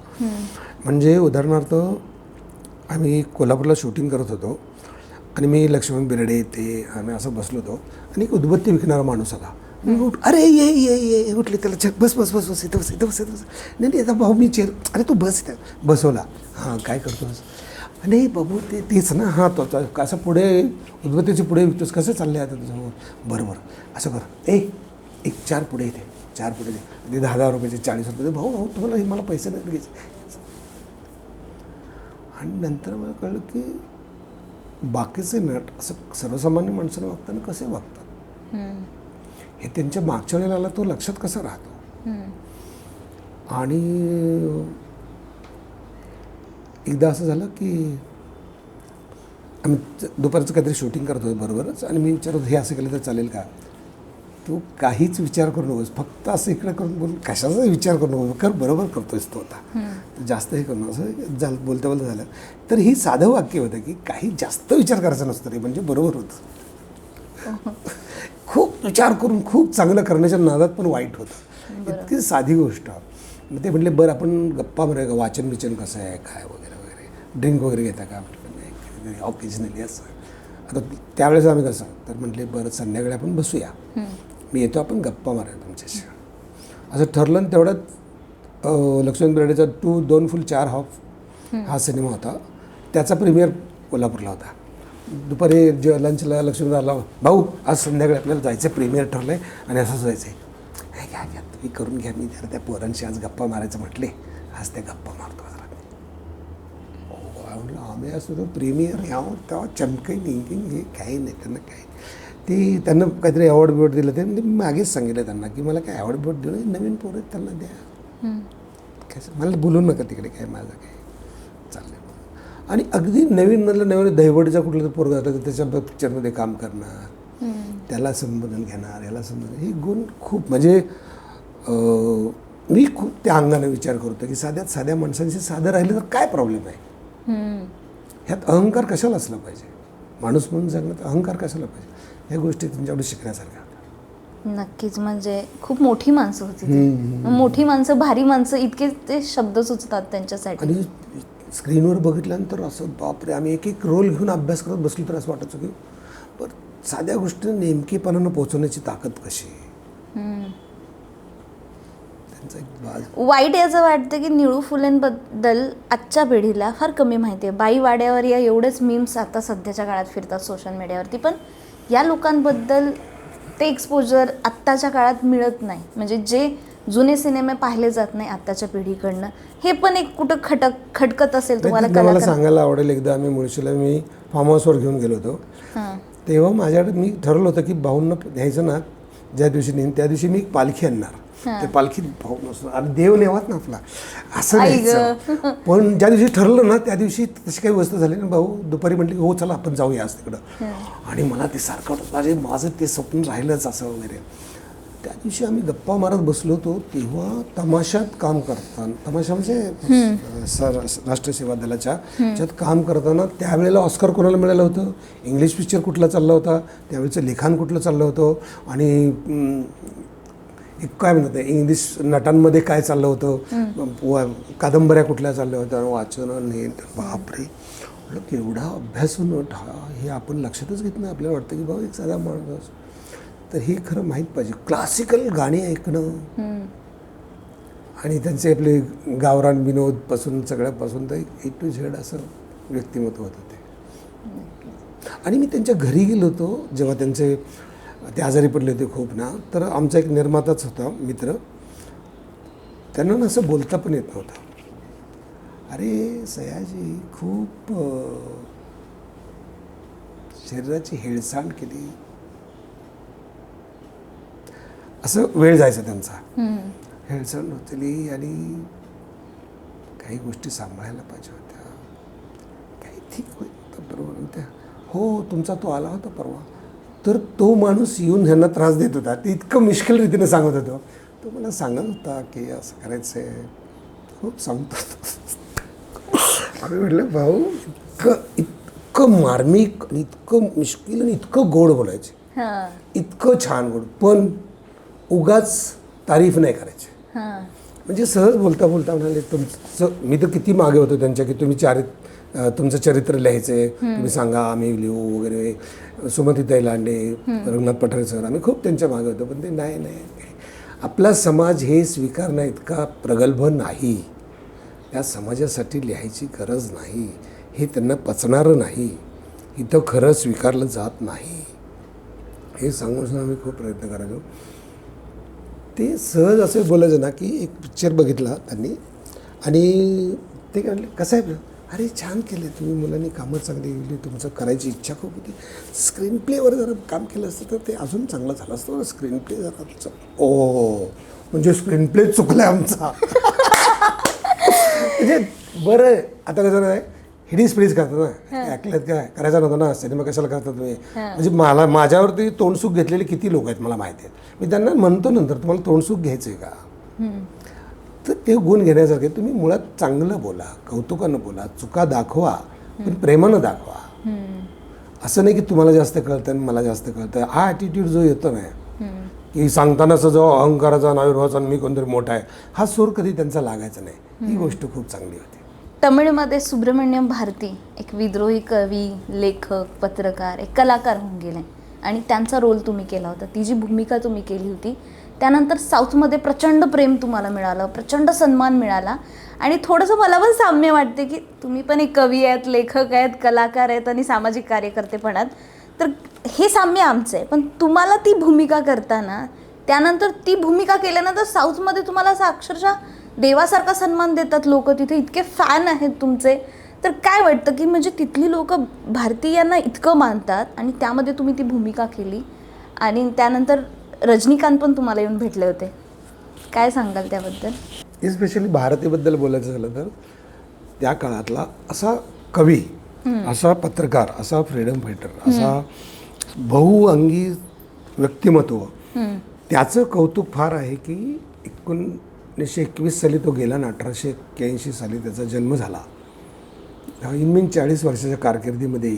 म्हणजे उदाहरणार्थ आम्ही कोल्हापूरला शूटिंग करत होतो आणि मी लक्ष्मण बिर्डे ते आम्ही असं बसलो होतो आणि एक उदबत्ती विकणारा माणूस आला. अरे ये ये ये उठले त्याला बस बस बस बस इथं बस इथं बस इथं बस. नाही आता भाऊ मी चेअर, अरे तू बस इथं. बसवला. हां काय करतोस? नाही बाबू तेच ना. हां तो असं पुढे उदबत्तीचे पुढे विकतोस, कसं चाललं आहे आता तुझं? बरोबर असं कर. एक 4 पुढे येते, 4 पुढे दे. ते 10,000 रुपयाचे 40 रुपये. भाऊ तुम्हाला हे मला पैसे नाही घ्यायचे. आणि नंतर मला कळलं की बाकीचे नट असं सर्वसामान्य माणसानं वागताना कसे वागतात हे त्यांच्या मागच्या वेळेला आला तो लक्षात कसा राहतो. आणि एकदा असं झालं की आम्ही दुपारचं काहीतरी शूटिंग करत होतो बरोबरच. आणि मी विचारत हे असं केलं तर चालेल का? तू काहीच विचार करू नकोस, फक्त असं इकडे करून बोल, कशाचा विचार करू नको, कर बरोबर करतोयस तो आता, जास्त हे करणं. असं झालं. बोलता झालं. तर ही साधं वाक्य होतं की काही जास्त विचार करायचा नसतं रे, म्हणजे बरोबर होतं. खूप विचार करून खूप चांगलं करण्याच्या नादात पण वाईट होतं. इतकी साधी गोष्ट. मग ते म्हटले बरं आपण गप्पा मारूया, वाचन बिचन कसं आहे काय वगैरे वगैरे, ड्रिंक वगैरे घेता का? म्हटलं नाही, ऑकेजनली असं. आता त्यावेळेस आम्ही कसं तर म्हटले बरं संध्याकाळी आपण बसूया, मी येतो, आपण गप्पा मारूया तुमच्याशी. असं ठरलं. आणि तेवढ्यात लक्ष्मण बेर्डेचा 2 फुल 4 हाफ हा सिनेमा होता. त्याचा प्रीमियर कोल्हापूरला होता. दुपारी लंचला लक्ष्मण आला, भाऊ आज संध्याकाळी आपल्याला जायचं, प्रीमियर ठरलं आहे आणि असंच जायचं आहे. घ्या घ्या तुम्ही करून घ्या, मी जरा त्या पोरांशी आज गप्पा मारायचं म्हटले, आज त्या गप्पा मारतो जरा. म्हटलं आम्ही असं प्रीमियर यावं तेव्हा चमकही निंकिंग हे काही नाही. त्यांना काही ते त्यांना काहीतरी अवॉर्ड बिवॉर्ड दिलं. ते म्हणजे मागेच सांगितलं त्यांना की मला काय अवॉर्ड बिवॉर्ड दिलं, नवीन पोरं आहेत त्यांना द्या, काय मला बोलू नका तिकडे, काय माझं काय चाललं. आणि अगदी नवीन दहिवडीचा कुठला तर पोरगा होता त्याच्या पिक्चरमध्ये काम करणार, त्याला संबोधन घेणार, ह्याला संबोधन, हे गुण खूप. म्हणजे मी खूप त्या अंगाने विचार करतो की साध्या माणसांशी साधं राहिलं तर काय प्रॉब्लेम आहे. ह्यात अहंकार कशाला असला पाहिजे? माणूस म्हणून जगण्यात अहंकार कशाला पाहिजे? ह्या गोष्टी तुमच्याकडे शिकण्यासारख्या होत्या. नक्कीच. म्हणजे खूप मोठी माणसं होती ती. मोठी माणसं, भारी माणसं, इतके ते शब्द सुचतात त्यांच्यासाठी. आणि स्क्रीनवर बघितल्यानंतर असं बापरे, आम्ही एक रोल घेऊन अभ्यास करत बसलो तर असं वाटायचं की पण साध्या गोष्टी नेमकेपणानं पोहोचवण्याची ताकद कशी. वाईट याचं वाटतं की निळू फुलेंबद्दल आजच्या पिढीला फार कमी माहिती आहे. बाई वाड्यावर या एवढेच मीम्स आता सध्याच्या काळात फिरतात सोशल मीडियावरती, पण या लोकांबद्दल ते एक्सपोजर आत्ताच्या काळात मिळत नाही. म्हणजे जे जुने सिनेमे पाहिले जात नाही आत्ताच्या पिढीकडनं, हे पण एक कुठं खटकत असेल तुम्हाला? मला सांगायला आवडेल, एकदा आम्ही मुळशीला मी फार्म हाऊसवर घेऊन गेलो होतो. तेव्हा माझ्याकडे मी ठरवलं होतं की भाऊंना न्यायचं ना, ज्या दिवशी नेईन त्या दिवशी मी पालखी आणणार. ते पालखी भाऊ नसतो आणि देव नेवात ना आपला असं न्यायचं. पण ज्या दिवशी ठरलं ना त्या दिवशी तशी काही वस्तू झाली ना, भाऊ दुपारी म्हटली हो चला आपण जाऊया आज तिकडं. आणि मला ते सारखं वाटतं माझं ते स्वप्न राहिलंच असं वगैरे. त्या दिवशी आम्ही गप्पा मारत बसलो होतो, तेव्हा तमाशात काम करताना, तमाशा म्हणजे राष्ट्रीय सेवा दलाच्या ह्याच्यात काम करताना त्यावेळेला ऑस्कर कोणाला मिळालं होतं, इंग्लिश पिक्चर कुठला चालला होता, त्यावेळेचं लिखाण कुठलं चाललं होतं, आणि एक काय म्हणतात ते इंग्लिश नटांमध्ये काय चाललं होतं, कादंबऱ्या कुठल्या चालल्या होत्या, वाचन हे बापरे, म्हटलं केवढा अभ्यासू नट हा, हे आपण लक्षातच घेत नाही. आपल्याला वाटतं की बाबा एक साधा माणूस, तर हे खरं माहीत पाहिजे. क्लासिकल गाणी ऐकणं आणि त्यांचे आपले गावरान विनोदपासून सगळ्यापासून तर A to Z असं व्यक्तिमत्व होतं ते. आणि मी त्यांच्या घरी गेलो होतो जेव्हा ते आजारी पडले होते खूप ना, तर आमचा एक निर्माताच होता मित्र, त्यांना ना असं बोलता पण येत नव्हतं. अरे सयाजी खूप शरीराची हेळसांड केली, असं वेळ जायचा त्यांचा. हेळसांड होतली आणि काही गोष्टी सांभाळायला पाहिजे होत्या, काही ठीक होईल बरोबर होत्या. हो तुमचा तो आला होता परवा, तर तो माणूस येऊन ह्यांना त्रास देत होता. ते इतकं मुश्किल रीतीने सांगत होतं. तो मला सांगत होता की असं करायचं आहे, खूप सांगतो. आम्ही म्हटलं भाऊ इतकं मार्मिक आणि इतकं मुश्किल आणि इतकं गोड बोलायचे, इतकं छान गोड, पण उगाच तारीफ नाही करायची. म्हणजे सहज बोलता बोलता म्हणाले तुमचं, मी तर किती मागे होतो त्यांच्या की तुम्ही तुमचं चरित्र लिहायचं आहे, तुम्ही सांगा आम्ही लिहू वगैरे. सुमतीताई लांडे, रंगनाथ पठारे सर, आम्ही खूप त्यांच्या मागे होतो. पण ते नाही, आपला समाज हे स्वीकारणं इतका प्रगल्भ नाही, या समाजासाठी लिहायची गरज नाही, हे त्यांना पचणारं नाही, इथं खरं स्वीकारलं जात नाही, हे सांगून आम्ही खूप प्रयत्न करायचो. ते सहज असं बोलायचं ना की एक पिक्चर बघितला त्यांनी आणि ते काय म्हणले कसं आहे, अरे छान केलं तुम्ही, मुलांनी कामं चांगली केली, तुमचं करायची इच्छा खूप होती, स्क्रीन प्लेवर जरा काम केलं असतं तर ते अजून चांगलं झालं असतं. स्क्रीन प्ले जरा तुमचं म्हणजे स्क्रीन प्ले चुकला आमचा. म्हणजे बरं आता कसं नाही, हिडीस पिढीच करतात ना, ऐकल्यात काय करायचं नव्हतं ना, सिनेमा कशाला करता तुम्ही. म्हणजे माझ्यावरती तोंडसूक घेतलेले किती लोक आहेत मला माहिती आहेत. मी त्यांना म्हणतो नंतर तुम्हाला तोंडसूक घ्यायचं आहे का, तर ते गुण घेण्यासारखे तुम्ही मुळात चांगलं बोला, कौतुकानं बोला, चुका दाखवा, पण प्रेमानं दाखवा. असं नाही की तुम्हाला जास्त कळतं आणि मला जास्त कळतं. हा ॲटिट्यूड जो येतो ना की सांगतानाचा जो अहंकाराचा नाविर्भावाचा मी कोणतरी मोठा आहे, हा सूर कधी त्यांचा लागायचा नाही. ही गोष्ट खूप चांगली होती. तमिळमध्ये सुब्रमण्यम भारती एक विद्रोही कवी, लेखक, पत्रकार, एक कलाकार होऊन गेले आणि त्यांचा रोल तुम्ही केला होता, ती जी भूमिका तुम्ही केली होती. त्यानंतर साऊथमध्ये प्रचंड प्रेम तुम्हाला मिळालं, प्रचंड सन्मान मिळाला आणि थोडंसं मला पण साम्य वाटते की तुम्ही पण एक कवी आहेत, लेखक आहेत, कलाकार आहेत आणि सामाजिक कार्यकर्ते पण आहात. तर हे साम्य आमचं आहे. पण तुम्हाला ती भूमिका करताना, त्यानंतर ती भूमिका केल्यानंतर साऊथमध्ये तुम्हाला असं अक्षरशः देवासारखा सन्मान देतात लोक, तिथे इतके फॅन आहेत तुमचे. तर काय वाटतं की म्हणजे तिथली लोक भारतीयांना इतकं मानतात आणि त्यामध्ये तुम्ही ती भूमिका केली आणि त्यानंतर रजनीकांत पण तुम्हाला येऊन भेटले होते, काय सांगाल त्याबद्दल? इस्पेशली भारतीबद्दल बोलायचं झालं तर त्या काळातला असा कवी, असा पत्रकार, असा फ्रीडम फायटर, असा बहुअंगी व्यक्तिमत्व, त्याचं कौतुक फार आहे की 1921 साली तो गेला ना, 1881 साली त्याचा जन्म झाला. इन 40 वर्षाच्या कारकिर्दीमध्ये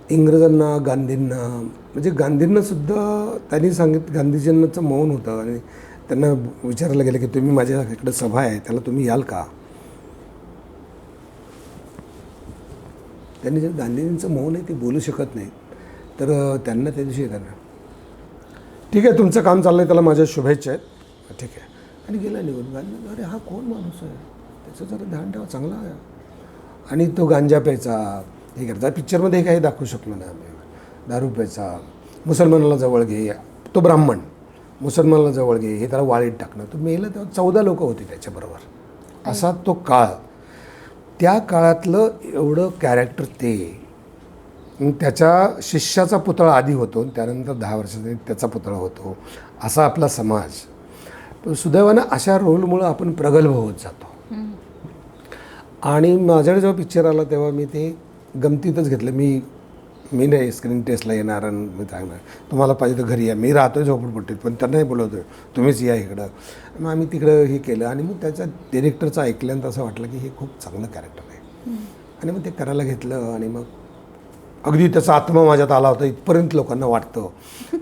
इंग्रजांना, गांधींना, म्हणजे गांधींना सुद्धा त्यांनी गांधीजींचं मौन होतं आणि त्यांना विचारलं गेलं की तुम्ही माझ्या इकडं सभा आहे त्याला तुम्ही याल का. त्यांनी जर गांधीजींचं मौन आहे ते बोलू शकत नाही, तर त्यांना त्या दिवशी येताना ठीक आहे तुमचं काम चाललं आहे, त्याला माझ्या शुभेच्छा आहेत, ठीक आहे, आणि गेला निघून. गांधी अरे हा कोण माणूस आहे, त्याचं जरा ध्यान ठेवा, चांगला आहे. आणि तो गांजा प्यायचा, हे करता पिक्चरमध्ये काही दाखवू शकलो नाही आम्ही. दारू प्यायचा, मुसलमानाला जवळ घे, तो ब्राह्मण मुसलमानाला जवळ घे, हे त्याला वाळीत टाकणं. तो मेला तेव्हा 14 लोक होती त्याच्याबरोबर. असा तो काळ, त्या काळातलं एवढं कॅरेक्टर ते. त्याच्या शिष्याचा पुतळा आधी होतो, त्यानंतर 10 वर्षांनी त्याचा पुतळा होतो, असा आपला समाज. पण सुदैवानं अशा रोलमुळं आपण प्रगल्भ होत जातो. आणि माझ्याकडे जेव्हा पिक्चर आला तेव्हा मी ते गमतीतच घेतलं. मी नाही स्क्रीन टेस्टला येणार आणि मी सांगणार तुम्हाला पाहिजे तर घरी या, मी राहतोय झोपडपट्टीत, पण त्यांनाही बोलवतो आहे तुम्हीच या इकडं. मग आम्ही तिकडं हे केलं आणि मग त्याच्या डिरेक्टरचं ऐकल्यानंतर असं वाटलं की हे खूप चांगलं कॅरेक्टर आहे आणि मग ते करायला घेतलं. आणि मग अगदी त्याचा आत्मा माझ्यात आला होता इथपर्यंत लोकांना वाटतं.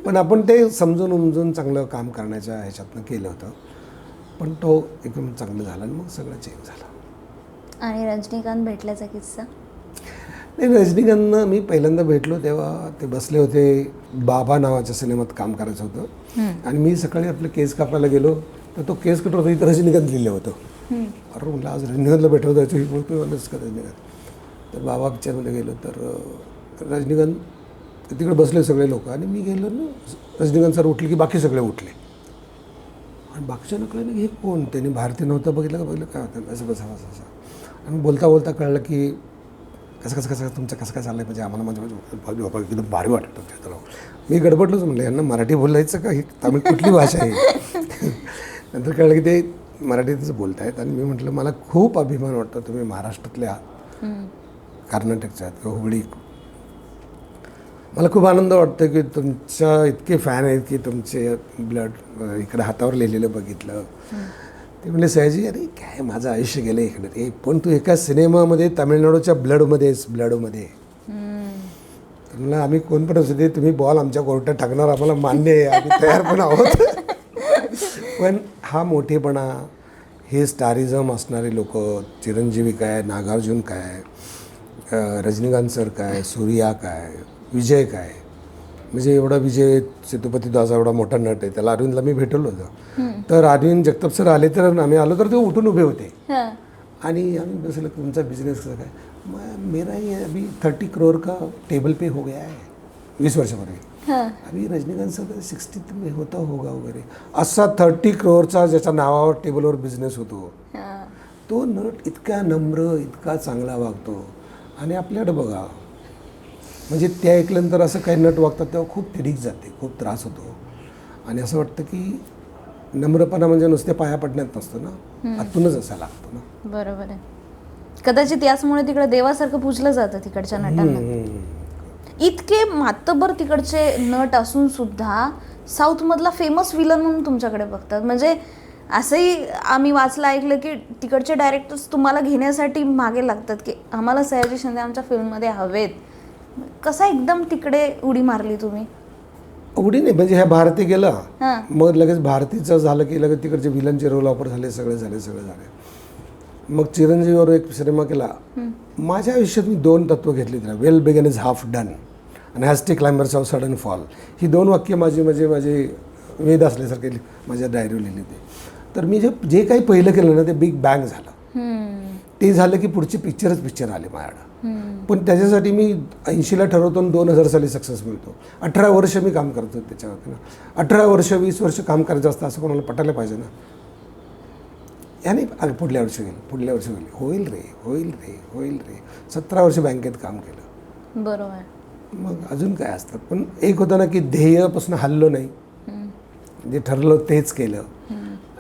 पण आपण ते समजून उमजून चांगलं काम करण्याच्या ह्याच्यातनं केलं होतं. पण तो एकदम चांगलं झाला आणि मग सगळं चेंज झालं. आणि रजनीकांत भेटल्याचा किस्सा? नाही, रजनीकांतनं मी पहिल्यांदा भेटलो तेव्हा ते बसले होते, बाबा नावाच्या सिनेमात काम करायचं होतं आणि मी सकाळी आपले केस कापायला गेलो तर तो केस कट होता, इथं रजनीकांत लिहिलं होतं. अरे म्हटलं आज रजनीकांतला भेटवत जायचं, ही बोलतो आलंच का रजनीकांत. तर बाबा पिक्चरमध्ये गेलो तर रजनीकांत तिकडे बसले सगळे लोक आणि मी गेलो ना, रजनीकांत सर उठले की बाकी सगळे उठले आणि बाकीच्या कळलं की हे कोण, त्यांनी भारतीय नव्हतं बघितलं काय होतं असं असं आणि बोलता बोलता कळलं की कसं तुमचं कसं काय चाललं आहे, म्हणजे आम्हाला माझ्या बाबा एकदम भारी वाटत होतं त्याला. मी गडबडलोच म्हणलं यांना मराठी बोलायचं का, ही तामिळ कुठली भाषा आहे. नंतर कळलं की ते मराठीतच बोलत आहेत आणि मी म्हटलं मला खूप अभिमान वाटतो तुम्ही महाराष्ट्रातल्या कर्नाटकच्या आहेत किंवा हुबळी. मला खूप आनंद वाटतो की तुमच्या इतके फॅन आहेत की तुमचे ब्लड इकडे हातावर लिहिलेलं बघितलं. ते म्हणले सयाजी अरे काय माझं आयुष्य गेलं इकडे रे, पण तू एका सिनेमामध्ये तामिळनाडूच्या ब्लडमध्ये. तर म्हणलं आम्ही कोण पण असू दे, तुम्ही बॉल आमच्या कोर्टात टाकणार आम्हाला मान्य आहे, आम्ही तयार पण आहोत. पण हा मोठेपणा, हे स्टारिझम असणारे लोक, चिरंजीवी काय, नागार्जुन काय, रजनीकांत सर काय, सूर्या काय, विजय काय, म्हणजे एवढा विजय सेतुपती दास एवढा मोठा नट आहे, त्याला अरविंदला मी भेटलो होतं. तर अरविंद जगताप सर आले तर आम्ही आलो तर ते उठून उभे होते आणि आम्ही बसलं तुमचा बिझनेस कसं काय, मेरा ही अभी 30 करोड़ का टेबल पे हो गया है 20 वर्षापूर्वी. अभी रजनीकांत सर 60 में होता होगा वगैरे, असा 30 करोडचा ज्याच्या नावावर टेबलवर बिझनेस होतो. तो नट इतका नम्र, इतका चांगला वागतो. आणि आपल्याकडे बघा, म्हणजे त्या ऐकल्यानंतर असं काही नट वागतात तेव्हा खूप तिडीक जाते, खूप त्रास होतो आणि असं वाटतं की नम्रपणा म्हणजे नुसते पाया पडण्यात नसतं ना, आतूनच असा लागतो ना. बरोबर आहे. कदाचित याचमुळे तिकडे देवासारखं पूजलं जातं तिकडच्या नटांना. इतके मातबर तिकडचे नट असून सुद्धा साऊथमधला फेमस विलन म्हणून तुमच्याकडे बघतात. म्हणजे असंही आम्ही वाचलं ऐकलं की तिकडचे डायरेक्टर्स तुम्हाला घेण्यासाठी मागे लागतात की आम्हाला सयाजी शिंदे आमच्या फिल्ममध्ये हवेत. कसा एकदम तिकडे उडी मारली तुम्ही? उडी नाही, म्हणजे ह्या भारती गेला मग लगेच भारतीचं झालं की लगेच तिकडचे विलनचे रोल ऑफर झाले, सगळे झाले. मग चिरंजीवीवर एक सिनेमा केला. माझ्या आयुष्यात मी 2 तत्व घेतली, well begun is half done आणि hasty climbers of sudden fall. ही 2 वाक्य माझे वेद असल्यासारखे माझ्या डायरीवर लिहिली होती. तर मी जे काही पहिलं केलं ना ते बिग बँग झालं. ते झालं की पुढचे पिक्चर आले माझ्याकडं. पण त्याच्यासाठी मी 80ला ठरवतो आणि 2000 साली सक्सेस मिळतो. 18 वर्ष मी काम करतो त्याच्यावरती ना. 18 वर्ष 20 वर्ष काम करायचं असतं असं कोणाला पटायला पाहिजे ना. याने पुढल्या वर्षी गेली, होईल रे. 17 वर्ष बँकेत काम केलं. बरोबर. मग अजून काय असतं, पण एक होतं ना की ध्येयापासून हल्लो नाही, जे ठरलं तेच केलं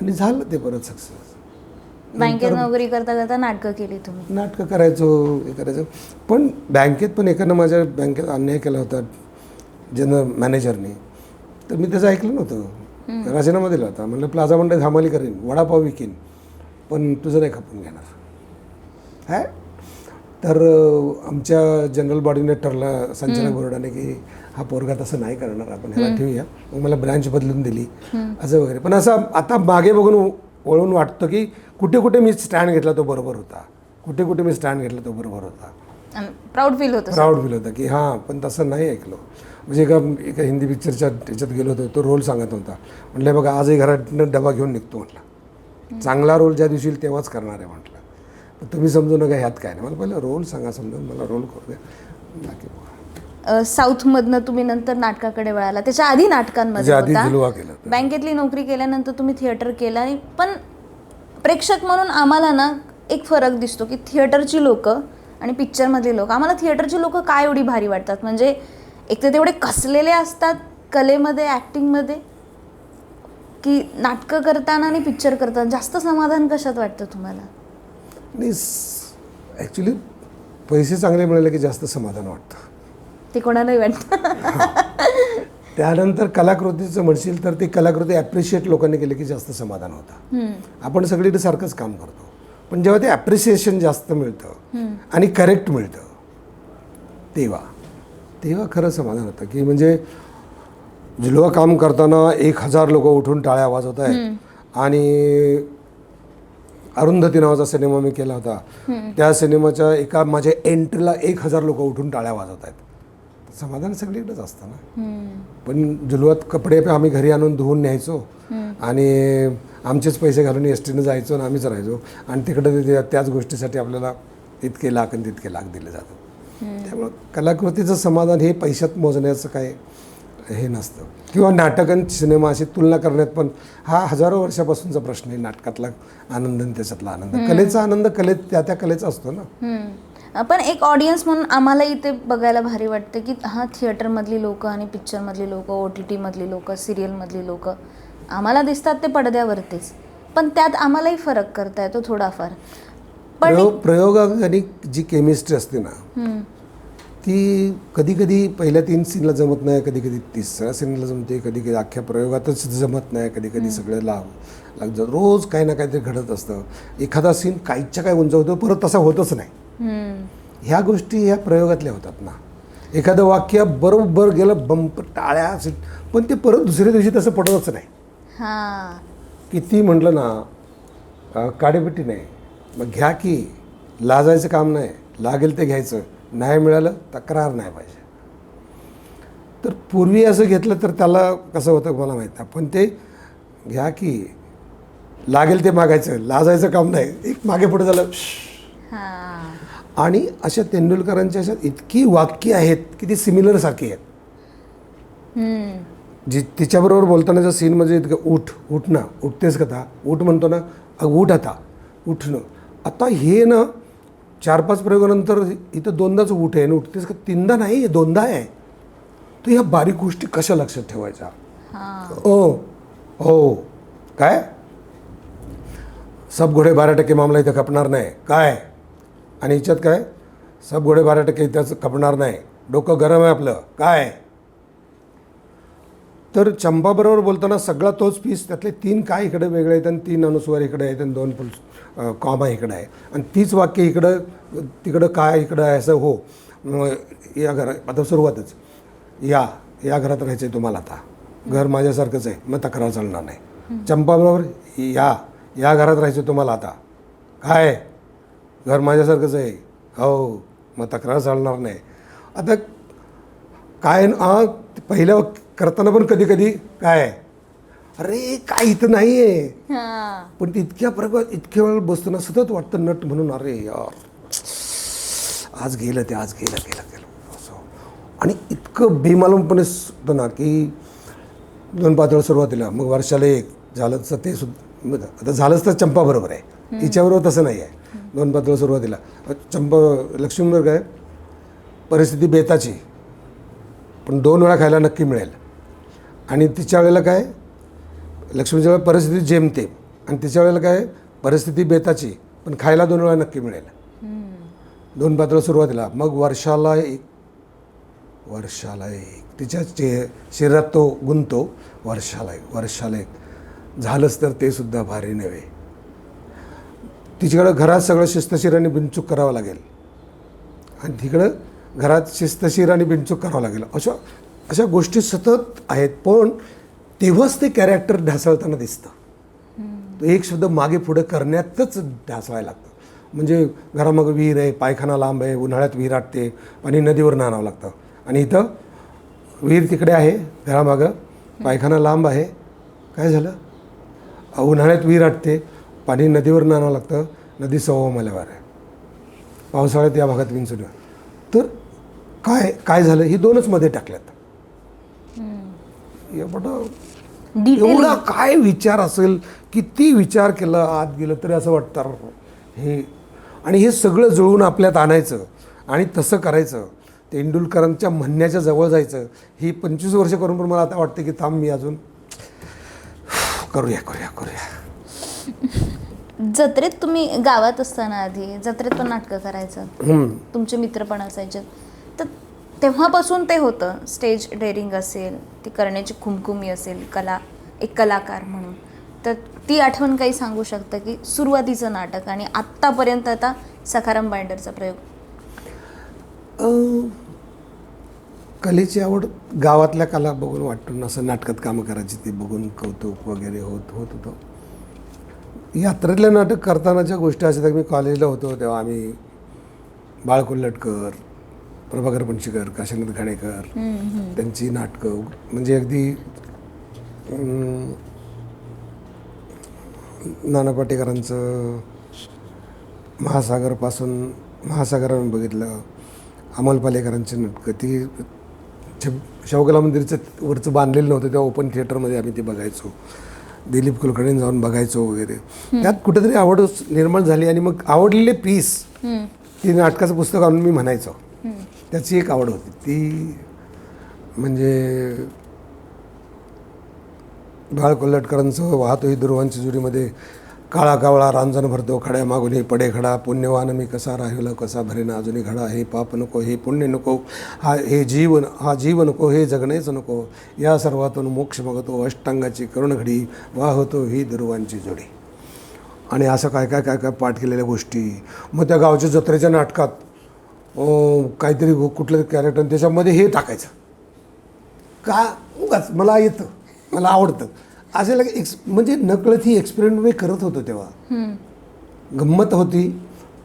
आणि झालं ते परत सक्सेस. बँकेत नोकरी करता करता नाटकं केली तुम्ही? नाटकं करायचं. पण बँकेत पण एकानं माझ्या बँकेत अन्याय केला होता जनरल मॅनेजरने. तर मी त्याचं ऐकलं नव्हतं, राजीनामा दिला होता. म्हणलं प्लाझा मंडळात हमाली करेन, वडापाव विकीन, पण तुझं नाही खपून घेणार आहे. तर आमच्या जनरल बॉडीने ठरलं, संचालक बोर्डाने, की हा पोरगा तसं नाही करणार, आपण ह्याला ठेवूया. मग मला ब्रँच बदलून दिली असं वगैरे. पण असं आता मागे बघून वळून वाटतं की कुठे मी स्टँड घेतला तो बरोबर होता, प्राऊड फील होतं की हां, पण तसं नाही ऐकलं. म्हणजे एका हिंदी पिक्चरच्या त्याच्यात गेलो होतो, तो रोल सांगत होता. म्हटलं बघा आजही घरातनं डबा घेऊन निघतो, म्हटलं चांगला रोल ज्या दिवशी तेव्हाच करणार आहे म्हटलं. तुम्ही समजू नका ह्यात काय नाही, मला पहिलं रोल सांगा, समजून मला रोल करू द्या. साऊथमधनं तुम्ही नंतर नाटकाकडे वळाला, त्याच्या आधी नाटकांमध्ये झुलवा केलं. बँकेतली नोकरी केल्यानंतर तुम्ही थिएटर केलं. आणि पण प्रेक्षक म्हणून आम्हाला ना एक फरक दिसतो की थिएटरची लोकं आणि पिक्चरमधली लोक, आम्हाला थिएटरची लोक काय एवढी भारी वाटतात. म्हणजे एक तर तेवढे कसलेले असतात कलेमध्ये, ॲक्टिंगमध्ये, की नाटकं करताना आणि पिक्चर करताना जास्त समाधान कशात वाटतं तुम्हाला? नाही, ॲक्च्युली पैसे चांगले मिळाले की जास्त समाधान वाटतं. ते कोणालाही वाटतं. त्यानंतर कलाकृतीचं म्हणशील तर ती कलाकृती ॲप्रिशिएट लोकांनी केली की जास्त समाधान होतं. आपण सगळीकडे सारखंच काम करतो, पण जेव्हा ते ॲप्रिसिएशन जास्त मिळतं आणि करेक्ट मिळतं तेव्हा तेव्हा खरं समाधान होतं की म्हणजे झुलवा काम करताना 1000 लोक उठून टाळ्या वाजवत आहेत आणि अरुंधती नावाचा सिनेमा मी केला होता, त्या सिनेमाच्या एका माझ्या एंट्रीला 1000 लोक उठून टाळ्या वाजवत आहेत. समाधान सगळीकडेच असतं ना. पण झुलवात कपडे आम्ही घरी आणून धुवून न्यायचो आणि आमचेच पैसे घालून एस टीनं जायचो आणि आम्हीच राहायचो आणि तिकडे त्याच गोष्टीसाठी आपल्याला इतके लाख आणि तितके लाख दिले जातात. त्यामुळं कलाकृतीचं समाधान हे पैशात मोजण्याचं काय हे नसतं. किंवा नाटक आणि सिनेमा अशी तुलना करण्यात पण हा हजारो वर्षापासूनचा प्रश्न आहे. नाटकातला आनंद आणि त्याच्यातला आनंद, कलेचा आनंद त्या कलेचा असतो ना. पण एक ऑडियन्स म्हणून आम्हालाही ते बघायला भारी वाटतं की हा थिएटरमधली लोक आणि पिक्चरमधली लोक, OTT मधली लोक, सिरियलमधली लोक आम्हाला दिसतात ते पडद्यावरतीच, पण त्यात आम्हालाही फरक करता येतो थोडाफार. पण प्रयोगाने जी केमिस्ट्री असते ना ती कधी कधी पहिल्या 3 सीनला जमत नाही, कधी कधी 3ऱ्या सीनला जमते, कधी कधी अख्ख्या प्रयोगातच जमत नाही, कधी कधी सगळे लागतं. रोज काही ना काहीतरी घडत असतं. एखादा सीन काहीच्या काय उंचावतो परत तसा होतच नाही. ह्या गोष्टी ह्या प्रयोगातल्या होतात ना. एखादं वाक्य बरोबर गेलं बंप टाळ्या, पण ते परत दुसऱ्या दिवशी तसं पडतच नाही. किती म्हटलं ना काडेपिटी नाही, मग घ्या की, लाजायचं काम नाही, लागेल ते घ्यायचं, नाही मिळालं तक्रार नाही पाहिजे. तर पूर्वी असं घेतलं तर त्याला कसं होतं मला माहीत नाही, पण ते घ्या की, लागेल ते मागायचं, लाजायचं काम नाही, एक मागे पुढे झालं. आणि अशा तेंडुलकरांच्या अशा इतकी वाक्य आहेत की ती सिमिलर सारखी आहेत. जी तिच्याबरोबर बोलताना जर सीनमध्ये इतकं उठ ना, उठतेस कथा, उठ म्हणतो ना, उठ आता, उठणं. आता हे ना 4-5 प्रयोगानंतर इथं 2दाच उठ आहे ना, उठतेस का 3दा नाही, 2दा आहे. तर ह्या बारीक गोष्टी कशा लक्षात ठेवायच्या. हो काय सब घोडे 12% मामला इथं खपणार नाही काय, आणि हिच्यात काय सब घोडे 12% इथं खपणार नाही, डोकं गरम आहे आपलं काय. तर चंपाबरोबर बोलताना सगळा तोच पीस, त्यातले 3 काय इकडे वेगळे आहेत आणि 3 अनुस्वार इकडे आहेत आणि 2 कॉमा इकडे आहे आणि तीच वाक्य इकडं तिकडं काय इकडं आहे असं. हो या घरात आता सुरुवातच या घरात राहायचं आहे तुम्हाला, आता घर माझ्यासारखंच आहे, मग तक्रार चालणार नाही. चंपाबरोबर या घरात राहायचं तुम्हाला, आता काय घर माझ्यासारखंच आहे, हो मग तक्रार चालणार नाही. आता काय पहिल्या करताना पण कधी कधी काय अरे काय इथं नाही आहे, पण ते इतक्या प्रकारात इतक्या वेळ बसतो ना सतत वाटतं नट म्हणून, अरे यार आज गेलं ते, आज गेलं असं. आणि इतकं बेमालूमपणे होतं ना की 2 पातळ सुरुवातीला, मग वर्षाला 1 झालं तर ते सुद्धा, आता झालंच तर चंपा बरोबर आहे, तिच्याबरोबर तसं नाही आहे. 2 पातळ सुरुवातीला लक्ष्मीबरोबर काय परिस्थिती बेताची, पण 2 वेळा खायला नक्की मिळेल. आणि तिच्या वेळेला काय लक्ष्मीच्या वेळेला परिस्थिती जेमतेम, आणि तिच्या वेळेला काय परिस्थिती बेताची, पण खायला 2 वेळा नक्की मिळेल. 2 पातळ सुरुवातीला, मग वर्षाला एक तिच्या शरीरात तो गुंतो, वर्षाला एक झालंच तर ते सुद्धा भारी नव्हे. तिच्याकडं घरात सगळं शिस्तशीर आणि बिनचूक करावं लागेल आणि तिकडं घरात शिस्तशीर आणि बिनचूक करावं लागेल. अशा गोष्टी सतत आहेत, पण तेव्हाच ते कॅरेक्टर ढासळताना दिसतं. एक शब्द मागे पुढे करण्यातच ढासळायला लागतं. म्हणजे घरामागं विहीर आहे, पायखाना लांब आहे, उन्हाळ्यात विहीर आटते, आणि नदीवर आणावं लागतं. आणि इथं विहीर तिकडे आहे घरामागं, पायखाना लांब आहे, काय झालं उन्हाळ्यात विहीर आटते, पाणी नदीवर आणावं लागतं, नदी 1.25 मैलावर आहे, पावसाळ्यात या भागात विंचून. तर काय झालं, ही 2च मध्ये टाकल्यात. एवढा काय विचार असेल, किती विचार केला आत गेलं तरी असं वाटतं हे. आणि हे सगळं जुळवून आपल्यात आणायचं आणि तसं करायचं, तेंडुलकरांच्या म्हणण्याच्या जवळ जायचं. ही 25 वर्ष करून पण मला आता वाटतं की थांब मी अजून करूया. जत्रेत तुम्ही गावात असताना आधी जत्रेत पण नाटकं करायचं, तुमचे मित्र पण असायचे, तर तेव्हापासून ते होतं. स्टेज डेअरिंग असेल, ती करण्याची खुमखुमी असेल, एक कलाकार म्हणून, तर ती आठवण काही सांगू शकता की सुरुवातीचं नाटक आणि आत्तापर्यंत आता सखाराम बाइंडरचा प्रयोग. कलेची आवड गावातल्या कला बघून वाटून असं नाटकात कामं करायची ते बघून कौतुक वगैरे होत होतं. यात्रेतलं नाटक करतानाच्या गोष्टी अशा की मी कॉलेजला होतो तेव्हा आम्ही बाळ कोल्हटकर, प्रभाकर पणशीकर, काशीनाथ घाणेकर त्यांची नाटकं म्हणजे अगदी नाना पाटेकरांचं महासागर आम्ही बघितलं. अमोल पालेकरांची नाटकं ती शाहूकला मंदिरचं वरचं बांधलेलं नव्हतं तेव्हा ओपन थिएटरमध्ये आम्ही ते बघायचो. दिलीप कुलकर्णी जाऊन बघायचो वगैरे. त्यात कुठेतरी आवड निर्माण झाली आणि मग आवडलेले पीस ती नाटकाचं पुस्तक आणून मी म्हणायचो. त्याची एक आवड होती ती म्हणजे बाळ कोल्हटकरांचं वाहतो ही दुर्वांची जुरीमध्ये काळा कावळा रांजण भरतो खड्या मागून पडे खडा पुण्यवान मी कसा राहिला कसा भरेना अजूनही घडा हे पाप नको हे पुण्य नको हा जीव नको हे जगणेच नको या सर्वातून मोक्ष मागतो अष्टांगाची करुण घडी वाहतो ही दुर्वांची जोडी. आणि असं काय काय काय काय पाठ केलेल्या गोष्टी. मग त्या गावच्या जत्रेच्या नाटकात काहीतरी कुठलं कॅरेक्टर त्याच्यामध्ये हे टाकायचं का उगाच मला येतं मला आवडतं असे लगे म्हणजे नकळत ही एक्सपेरिमेंट मी करत होतो तेव्हा. गंमत होती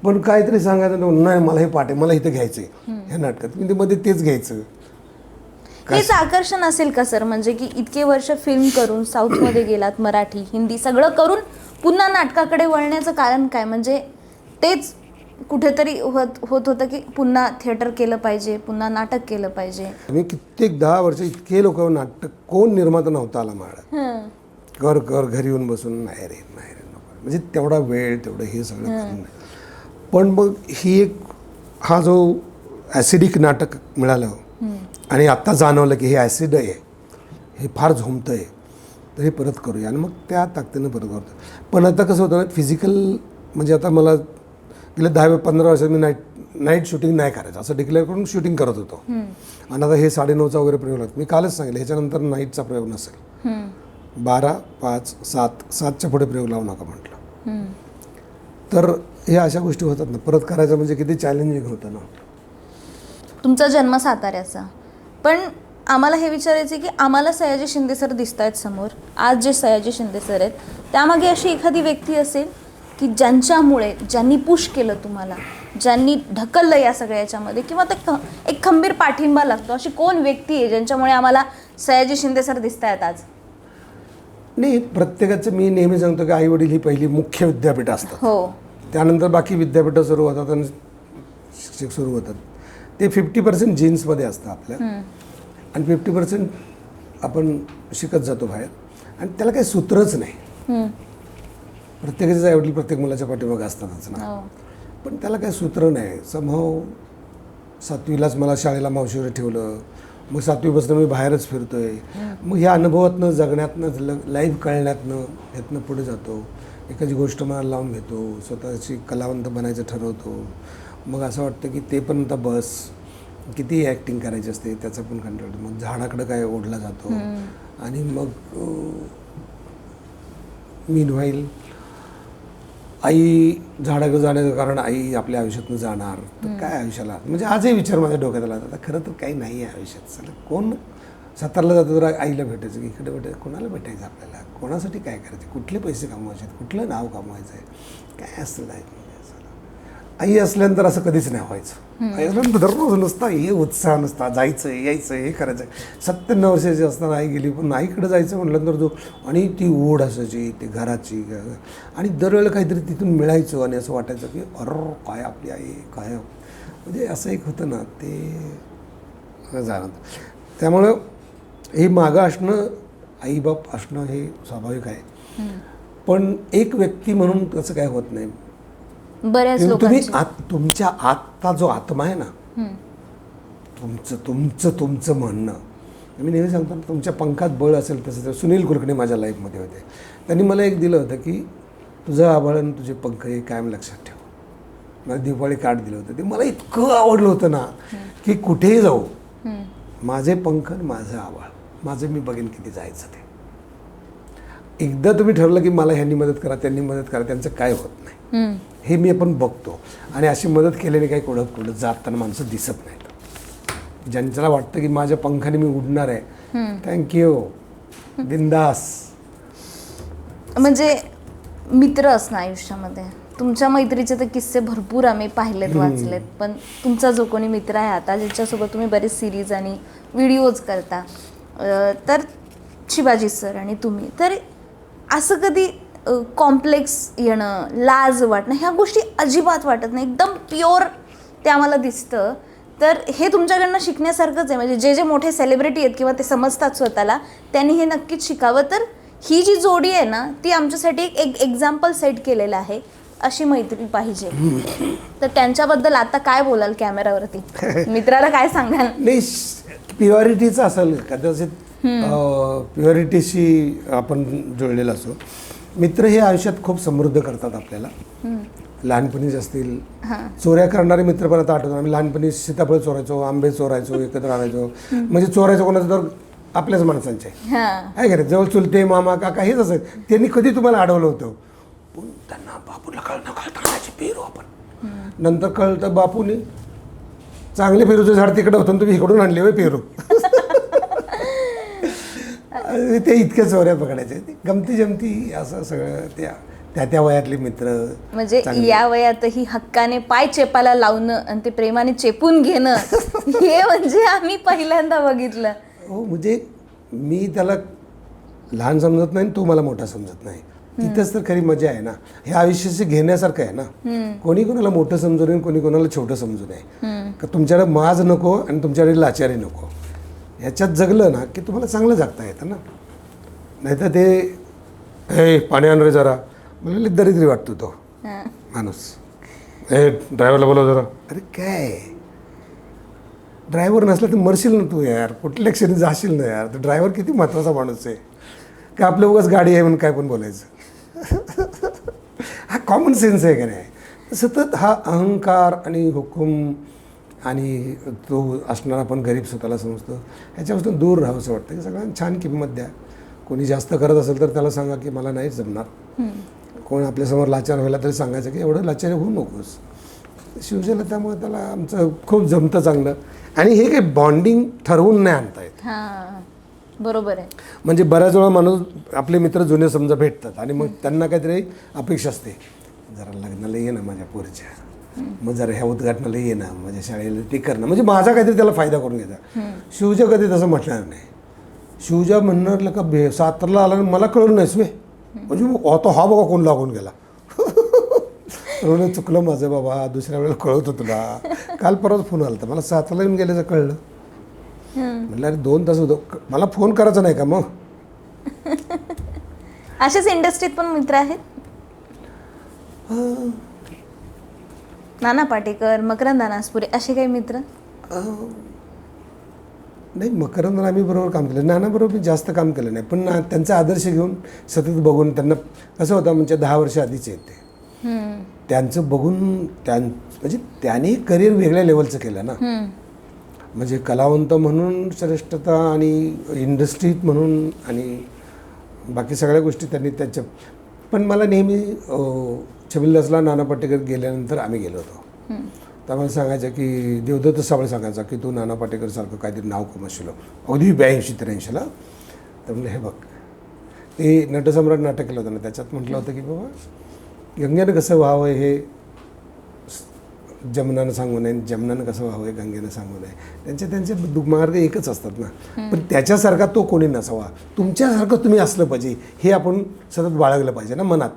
पण काहीतरी सांगायचं नाही मला हे पाठ आहे मला इथं घ्यायचं आहे ह्या नाटकात मी ते मध्ये तेच घ्यायचं. हेच आकर्षण असेल का सर म्हणजे की इतके वर्ष फिल्म करून साऊथमध्ये गेलात मराठी हिंदी सगळं करून पुन्हा नाटकाकडे वळण्याचं कारण काय म्हणजे तेच कुठेतरी होत होतं की पुन्हा थिएटर केलं पाहिजे पुन्हा नाटक केलं पाहिजे. मी कित्येक 10 वर्ष इतके लोक नाटक कोण निर्माता नव्हता आला मला कर घरी येऊन बसून नाही रे नको म्हणजे तेवढा वेळ तेवढं हे सगळं करून. पण मग ही एक हा जो ॲसिडिक नाटक मिळालं आणि आत्ता जाणवलं की हे ॲसिड आहे हे फार झोंबतं आहे तर हे परत करूया आणि मग त्या ताकदीनं परत करतो. पण आता कसं होतं ना फिजिकल म्हणजे आता मला गेल्या 10-15 वर्षात मी नाईट शूटिंग नाही करायचं असं डिक्लेअर करून शूटिंग करत होतो. आणि आता हे 9:30चा वगैरे प्रयोग लागतो. मी कालच सांगितलं ह्याच्यानंतर नाईटचा प्रयोग नसेल. 12, 5, 7च्या पुढे प्रयोग लावू नका म्हटलं. तर हे अशा गोष्टी होतात ना परत करायचं म्हणजे किती चॅलेंजिंग होतं ना. तुमचा जन्म साताऱ्याचा पण आम्हाला हे विचारायचं की आम्हाला सयाजी शिंदे सर दिसत आहेत समोर आज जे सयाजी शिंदे सर आहेत त्यामागे अशी एखादी व्यक्ती असेल की ज्यांच्यामुळे ज्यांनी पुश केलं तुम्हाला ज्यांनी ढकललं या सगळ्या याच्यामध्ये किंवा ते एक खंबीर पाठिंबा लागतो अशी कोण व्यक्ती आहे ज्यांच्यामुळे आम्हाला सयाजी शिंदे सर दिसत आहेत आज. नाही प्रत्येकाचं मी नेहमी सांगतो की आई वडील ही पहिली मुख्य विद्यापीठ असतात. हो त्यानंतर बाकी विद्यापीठं सुरू होतात आणि शिक्षक सुरू होतात. ते 50% जीन्समध्ये असतं आपल्या आणि 50% आपण शिकत जातो बाहेर आणि त्याला काही सूत्रच नाही. प्रत्येकाचे आई वडील प्रत्येक मुलाच्या पाठीमागे असतातच ना पण त्याला काही सूत्र नाही. समभाव 7वीलाच मला शाळेला मावशीवर ठेवलं मग 7वीपासून मी बाहेरच फिरतोय मग ह्या अनुभवातनं जगण्यातनं लाईफ कळण्यातनं ह्यातनं पुढे जातो. एखादी गोष्ट मनाला लावून घेतो स्वतःची कलावंत बनायचं ठरवतो. मग असं वाटतं की ते पण आता बस किती ॲक्टिंग करायची असते त्याचं पण कंट्रोल. मग झाडाकडं काय ओढला जातो आणि मग मीनव्हाईल आई झाडाकडे जाण्याचं कारण आई आपल्या आयुष्यातून जाणार तर काय आयुष्याला म्हणजे आजही विचार माझ्या डोक्यात आला आता खरं तर काही नाही आहे आयुष्यात. चला कोण सातारला जातो तर आईला भेटायचं की इकडे भेटायचं कोणाला भेटायचं आपल्याला कोणासाठी काय करायचं कुठले पैसे कमवायचे कुठलं नाव कमवायचं आहे काय असतं नाही. आई असल्यानंतर असं कधीच नाही व्हायचं. आई असल्यानंतर दररोज नसता हे उत्साह नसता जायचं यायचं हे करायचं. 97 वर्षाची असताना आई गेली पण आईकडे जायचं म्हटल्यानंतर जो आणि ती ओढ असायची ती घराची आणि दरवेळेला काहीतरी तिथून मिळायचं आणि असं वाटायचं की अरे काय आपली आई काय म्हणजे असं एक होतं ना ते जाणं. त्यामुळं हे मागं असणं आईबाप असणं हे स्वाभाविक आहे पण एक व्यक्ती म्हणून तसं काय होत नाही. बऱ्याच तुम्ही लोकांची तुमच्या आतचा जो आत्मा आहे ना तुमचं म्हणणं मी नेहमी सांगतो तुमच्या पंखात बळ असेल तसं सुनील कुलकर्णी माझ्या लाईफमध्ये होते. त्यांनी मला एक दिलं होतं की तुझं आभाळ आणि तुझे पंख हे कायम लक्षात ठेव. मला दिवाळी कार्ड दिलं होतं ते मला इतकं आवडलं होतं ना की कुठेही जाऊ माझे पंख आणि माझं आभाळ माझं मी बघेन किती जायचं ते. एकदा तुम्ही ठरलं की मला ह्यांनी मदत करा त्यांनी मदत करा त्यांचं काय होत नाही हे मी आपण बघतो आणि अशी मदत केल्याने काही कुठं जाताना माणसं दिसत नाहीत. ज्यांच्याला वाटतं की माझ्या पंखाने मी उडणार आहे, थँक्यू, बिंदास. म्हणजे मित्र असणं आयुष्यामध्ये, तुमच्या मैत्रीचे तर किस्से भरपूर आम्ही पाहिलेत, वाचलेत, पण तुमचा जो कोणी मित्र आहे आता, ज्याच्यासोबत तुम्ही बरेच सिरीज आणि व्हिडिओज करता, तर शिवाजी सर आणि तुम्ही, तर असं कधी कॉम्प्लेक्स येणं, लाज वाटणं, ह्या गोष्टी अजिबात वाटत नाही, एकदम प्युअर ते आम्हाला दिसतं. तर हे तुमच्याकडनं शिकण्यासारखंच आहे. म्हणजे जे जे मोठे सेलिब्रिटी आहेत किंवा ते समजतात स्वतःला, त्यांनी हे नक्कीच शिकावं. तर ही जी जोडी आहे ना, ती आमच्यासाठी एक एक्झाम्पल सेट केलेलं आहे. अशी मैत्री पाहिजे. तर त्यांच्याबद्दल आता काय बोलाल कॅमेरावरती? मित्राला काय सांगाल? नाही, प्युअरिटीचं असेल कदाचित, प्युअरिटीशी आपण जुळलेला असो. मित्र हे आयुष्यात खूप समृद्ध करतात आपल्याला. लहानपणीच असतील, चोऱ्या करणारे मित्र पण आता आठवतात. आम्ही लहानपणी सीताफळ चोरायचो, आंबे चोरायचो, एकत्र आणायचो. म्हणजे चोरायचं कोणाचं तर आपल्याच माणसांचे आहे का रे, जवळ चुलते, मामा, काका हेच असायचं. त्यांनी कधी तुम्हाला अडवलं होतं? पण त्यांना बापूला कळतं पेरू आपण. नंतर कळतं बापूने चांगले पेरूचं झाड तिकडं होतं, तुम्ही इकडून आणले होय पेरू. ते इतक्या चोऱ्या पकडायचे, गमती जमती असं सगळं. त्या वयातले मित्र. म्हणजे या वयातही हक्काने पाय चेपाला लावणं आणि ते प्रेमाने चेपून घेणं, हे म्हणजे आम्ही पहिल्यांदा बघितलं. हो, म्हणजे मी त्याला लहान समजत नाही, तो मला मोठा समजत नाही. इथंच तर खरी मजा आहे ना. हे आयुष्याचे घेण्यासारखं आहे ना. कोणी कोणाला मोठं समजू नये, कोणी कोणाला छोटं समजू नये. का तुमच्याकडे माज नको आणि तुमच्याकडे लाचारी नको. ह्याच्यात जगलं ना की तुम्हाला चांगलं जगता येतं ना. नाहीतर ते हे पाणी आण रे जरा, मला दरिद्री वाटतो तो माणूस. हे ड्रायव्हरला बोलव जरा. अरे काय ड्रायव्हर नसला तर मरशील ना तू यार, कुठल्या क्षणी जाशील ना यार. तर ड्रायव्हर किती महत्त्वाचा माणूस आहे का, आपल्या उगाच गाडी आहे म्हणून काय पण बोलायचं. हा कॉमन सेन्स आहे का नाही. सतत हा अहंकार आणि हुकूम आणि तो असणारा आपण गरीब स्वतःला समजतो, ह्याच्यापासून दूर राहावं असं वाटतं. की सगळ्यांना छान किंमत द्या. कोणी जास्त करत असेल तर त्याला सांगा की मला नाही जमणार. कोण आपल्यासमोर लाचार व्हायला तरी सांगायचं की एवढं लाचार होऊ नकोस. शिवसेना त्यामुळे त्याला आमचं खूप जमतं चांगलं. आणि हे काही बॉन्डिंग ठरवून नाही आणता येत. बरोबर आहे. म्हणजे बऱ्याच वेळा माणूस आपले मित्र जुने समजा भेटतात आणि मग त्यांना काहीतरी अपेक्षा असते, जरा लग्नाला ये ना माझ्या पोरीच्या, मग जरा ह्या उद्घाटनाला ये ना, माझ्या शाळेला ते करणं, म्हणजे माझा काहीतरी त्याला फायदा करून घ्यायचा. शिवजा कधी तसं म्हटणार नाही. शिवजा म्हणणार का सातारला आला मला कळलं नाहीस वे, म्हणजे आता हा बघा कोण लागून गेला. चुकलं माझं बाबा, दुसऱ्या वेळेला कळवतो तुला. काल परवाच फोन आला तर मला सातारला येऊन गेल्याचं कळलं. म्हटलं अरे 2 तास होतो, मला फोन करायचा नाही का मग. असेच इंडस्ट्रीत पण मित्र आहेत. नाना पाटेकर, मकरंद अनासपुरे, असे काही मित्र? नाही, मकरंद आम्ही बरोबर काम केलं, नानाबरोबर मी जास्त काम केलं नाही. पण त्यांचा आदर्श घेऊन सतत बघून त्यांना कसं होतं, म्हणजे 10 वर्ष आधीचे आहेत ते. त्यांचं बघून म्हणजे त्यांनी करिअर वेगळ्या लेवलचं केलं ना. म्हणजे कलावंत म्हणून श्रेष्ठता आणि इंडस्ट्रीत म्हणून आणि बाकी सगळ्या गोष्टी त्यांनी त्यांच्या. पण मला नेहमी छबिलदासला नाना पाटेकर गेल्यानंतर आम्ही गेलो होतो, तर मला सांगायचं की देवदत्त साबळे सांगायचा की तू नाना पाटेकरसारखं काहीतरी नाव कमवशील अगदी 82-83ला. तर म्हणलं हे बघ, ते नटसम्राट नाटक केलं होतं ना, त्याच्यात म्हटलं होतं की बाबा गंगेनं कसं व्हावं हे जमुनानं सांगू नये, जमुनानं कसं व्हावं हे गंगेनं सांगू नये. त्यांचे मार्ग एकच असतात ना. पण त्याच्यासारखा तो कोणी नसावा, तुमच्यासारखं तुम्ही असलं पाहिजे, हे आपण सतत बाळगलं पाहिजे ना मनात.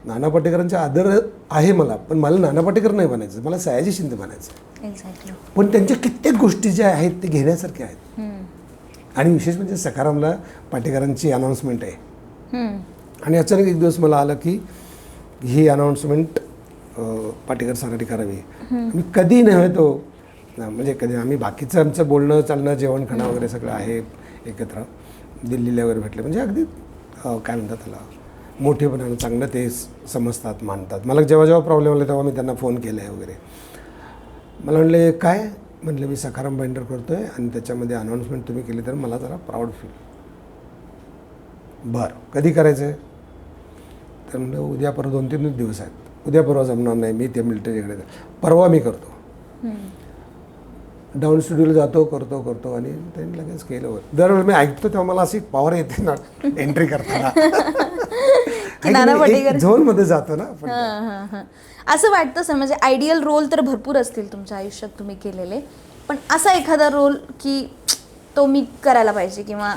नाना पाटेकरांचा आदर आहे मला, पण मला नाना पाटेकर नाही म्हणायचं, मला सयाजी शिंदे म्हणायचं. पण त्यांच्या कित्येक गोष्टी ज्या आहेत ते घेण्यासारख्या आहेत. आणि विशेष म्हणजे सखारामला पाटेकरांची अनाऊन्समेंट आहे. आणि अचानक एक दिवस मला आलं की ही अनाऊन्समेंट पाटेकर सरांनी करावी. मी कधी नव्हे तो, म्हणजे कधी आम्ही बाकीचं आमचं बोलणं चालणं जेवण खाणं वगैरे सगळं आहे एकत्र, दिल्लीला वगैरे भेटले, म्हणजे अगदी काय म्हणतात त्याला मोठेपणानं चांगलं ते समजतात, मानतात. मला जेव्हा जेव्हा प्रॉब्लेम आले तेव्हा मी त्यांना फोन केला आहे वगैरे. मला म्हणले काय, म्हटलं मी सखाराम बाइंडर करतो आहे आणि त्याच्यामध्ये अनाऊन्समेंट तुम्ही केली तर मला जरा प्राऊड फील. बरं कधी करायचं आहे, तर म्हणलं उद्या परवा 2-3 दिवस आहेत, उद्या परवा जमणार नाही, मी ते मिलिटरीकडे, परवा मी करतो. डाऊन स्टुडिओला जातो, करतो आणि त्यांनी लगेच केलं. दरवेळी मी ऐकतो तेव्हा मला अशी पॉवर येते ना एंट्री करताना. झोनमध्ये जातो ना आपण. असं वाटतं सर, म्हणजे आयडियल रोल तर भरपूर असतील तुमच्या आयुष्यात तुम्ही केलेले, पण असा एखादा रोल की तो मी करायला पाहिजे, किंवा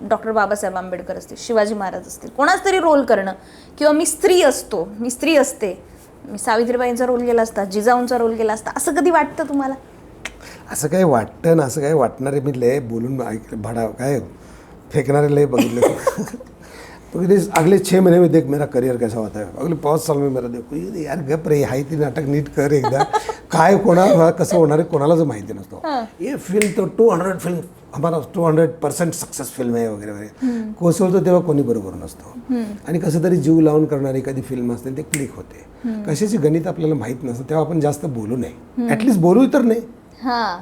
डॉक्टर बाबासाहेब आंबेडकर असतील, शिवाजी महाराज असतील, कोणाच तरी रोल करणं, किंवा मी स्त्री असते, मी सावित्रीबाईंचा रोल केला असता, जिजाऊंचा रोल केला असता, असं कधी वाटतं तुम्हाला? असं काही वाटतं ना, असं काही वाटणारे मी लय बोलून भाडा काय फेकणारे लय बघितले. तो अगले 6 महीने में देख मेरा करियर कैसा होता है, अगले 5 साल में मेरा देखो. यार गप रे, हाय ती नाटक नीट कर एकदा. काय कोणा कसं होणार आहे कोणालाच माहिती नसतं. ये फिल्म तो 200 फिल्म हमारा 200% सक्सेस फिल्म आहे वगैरे वगैरे कोसळतो तेव्हा कोणी बरोबर नसतो. आणि कसं तरी जीव लावून करणारी एखादी फिल्म असते ते क्लिक होते. कशाची गणित आपल्याला माहीत नसतं तेव्हा आपण जास्त बोलू नये, ॲटलिस्ट बोलू तर नाही. हां,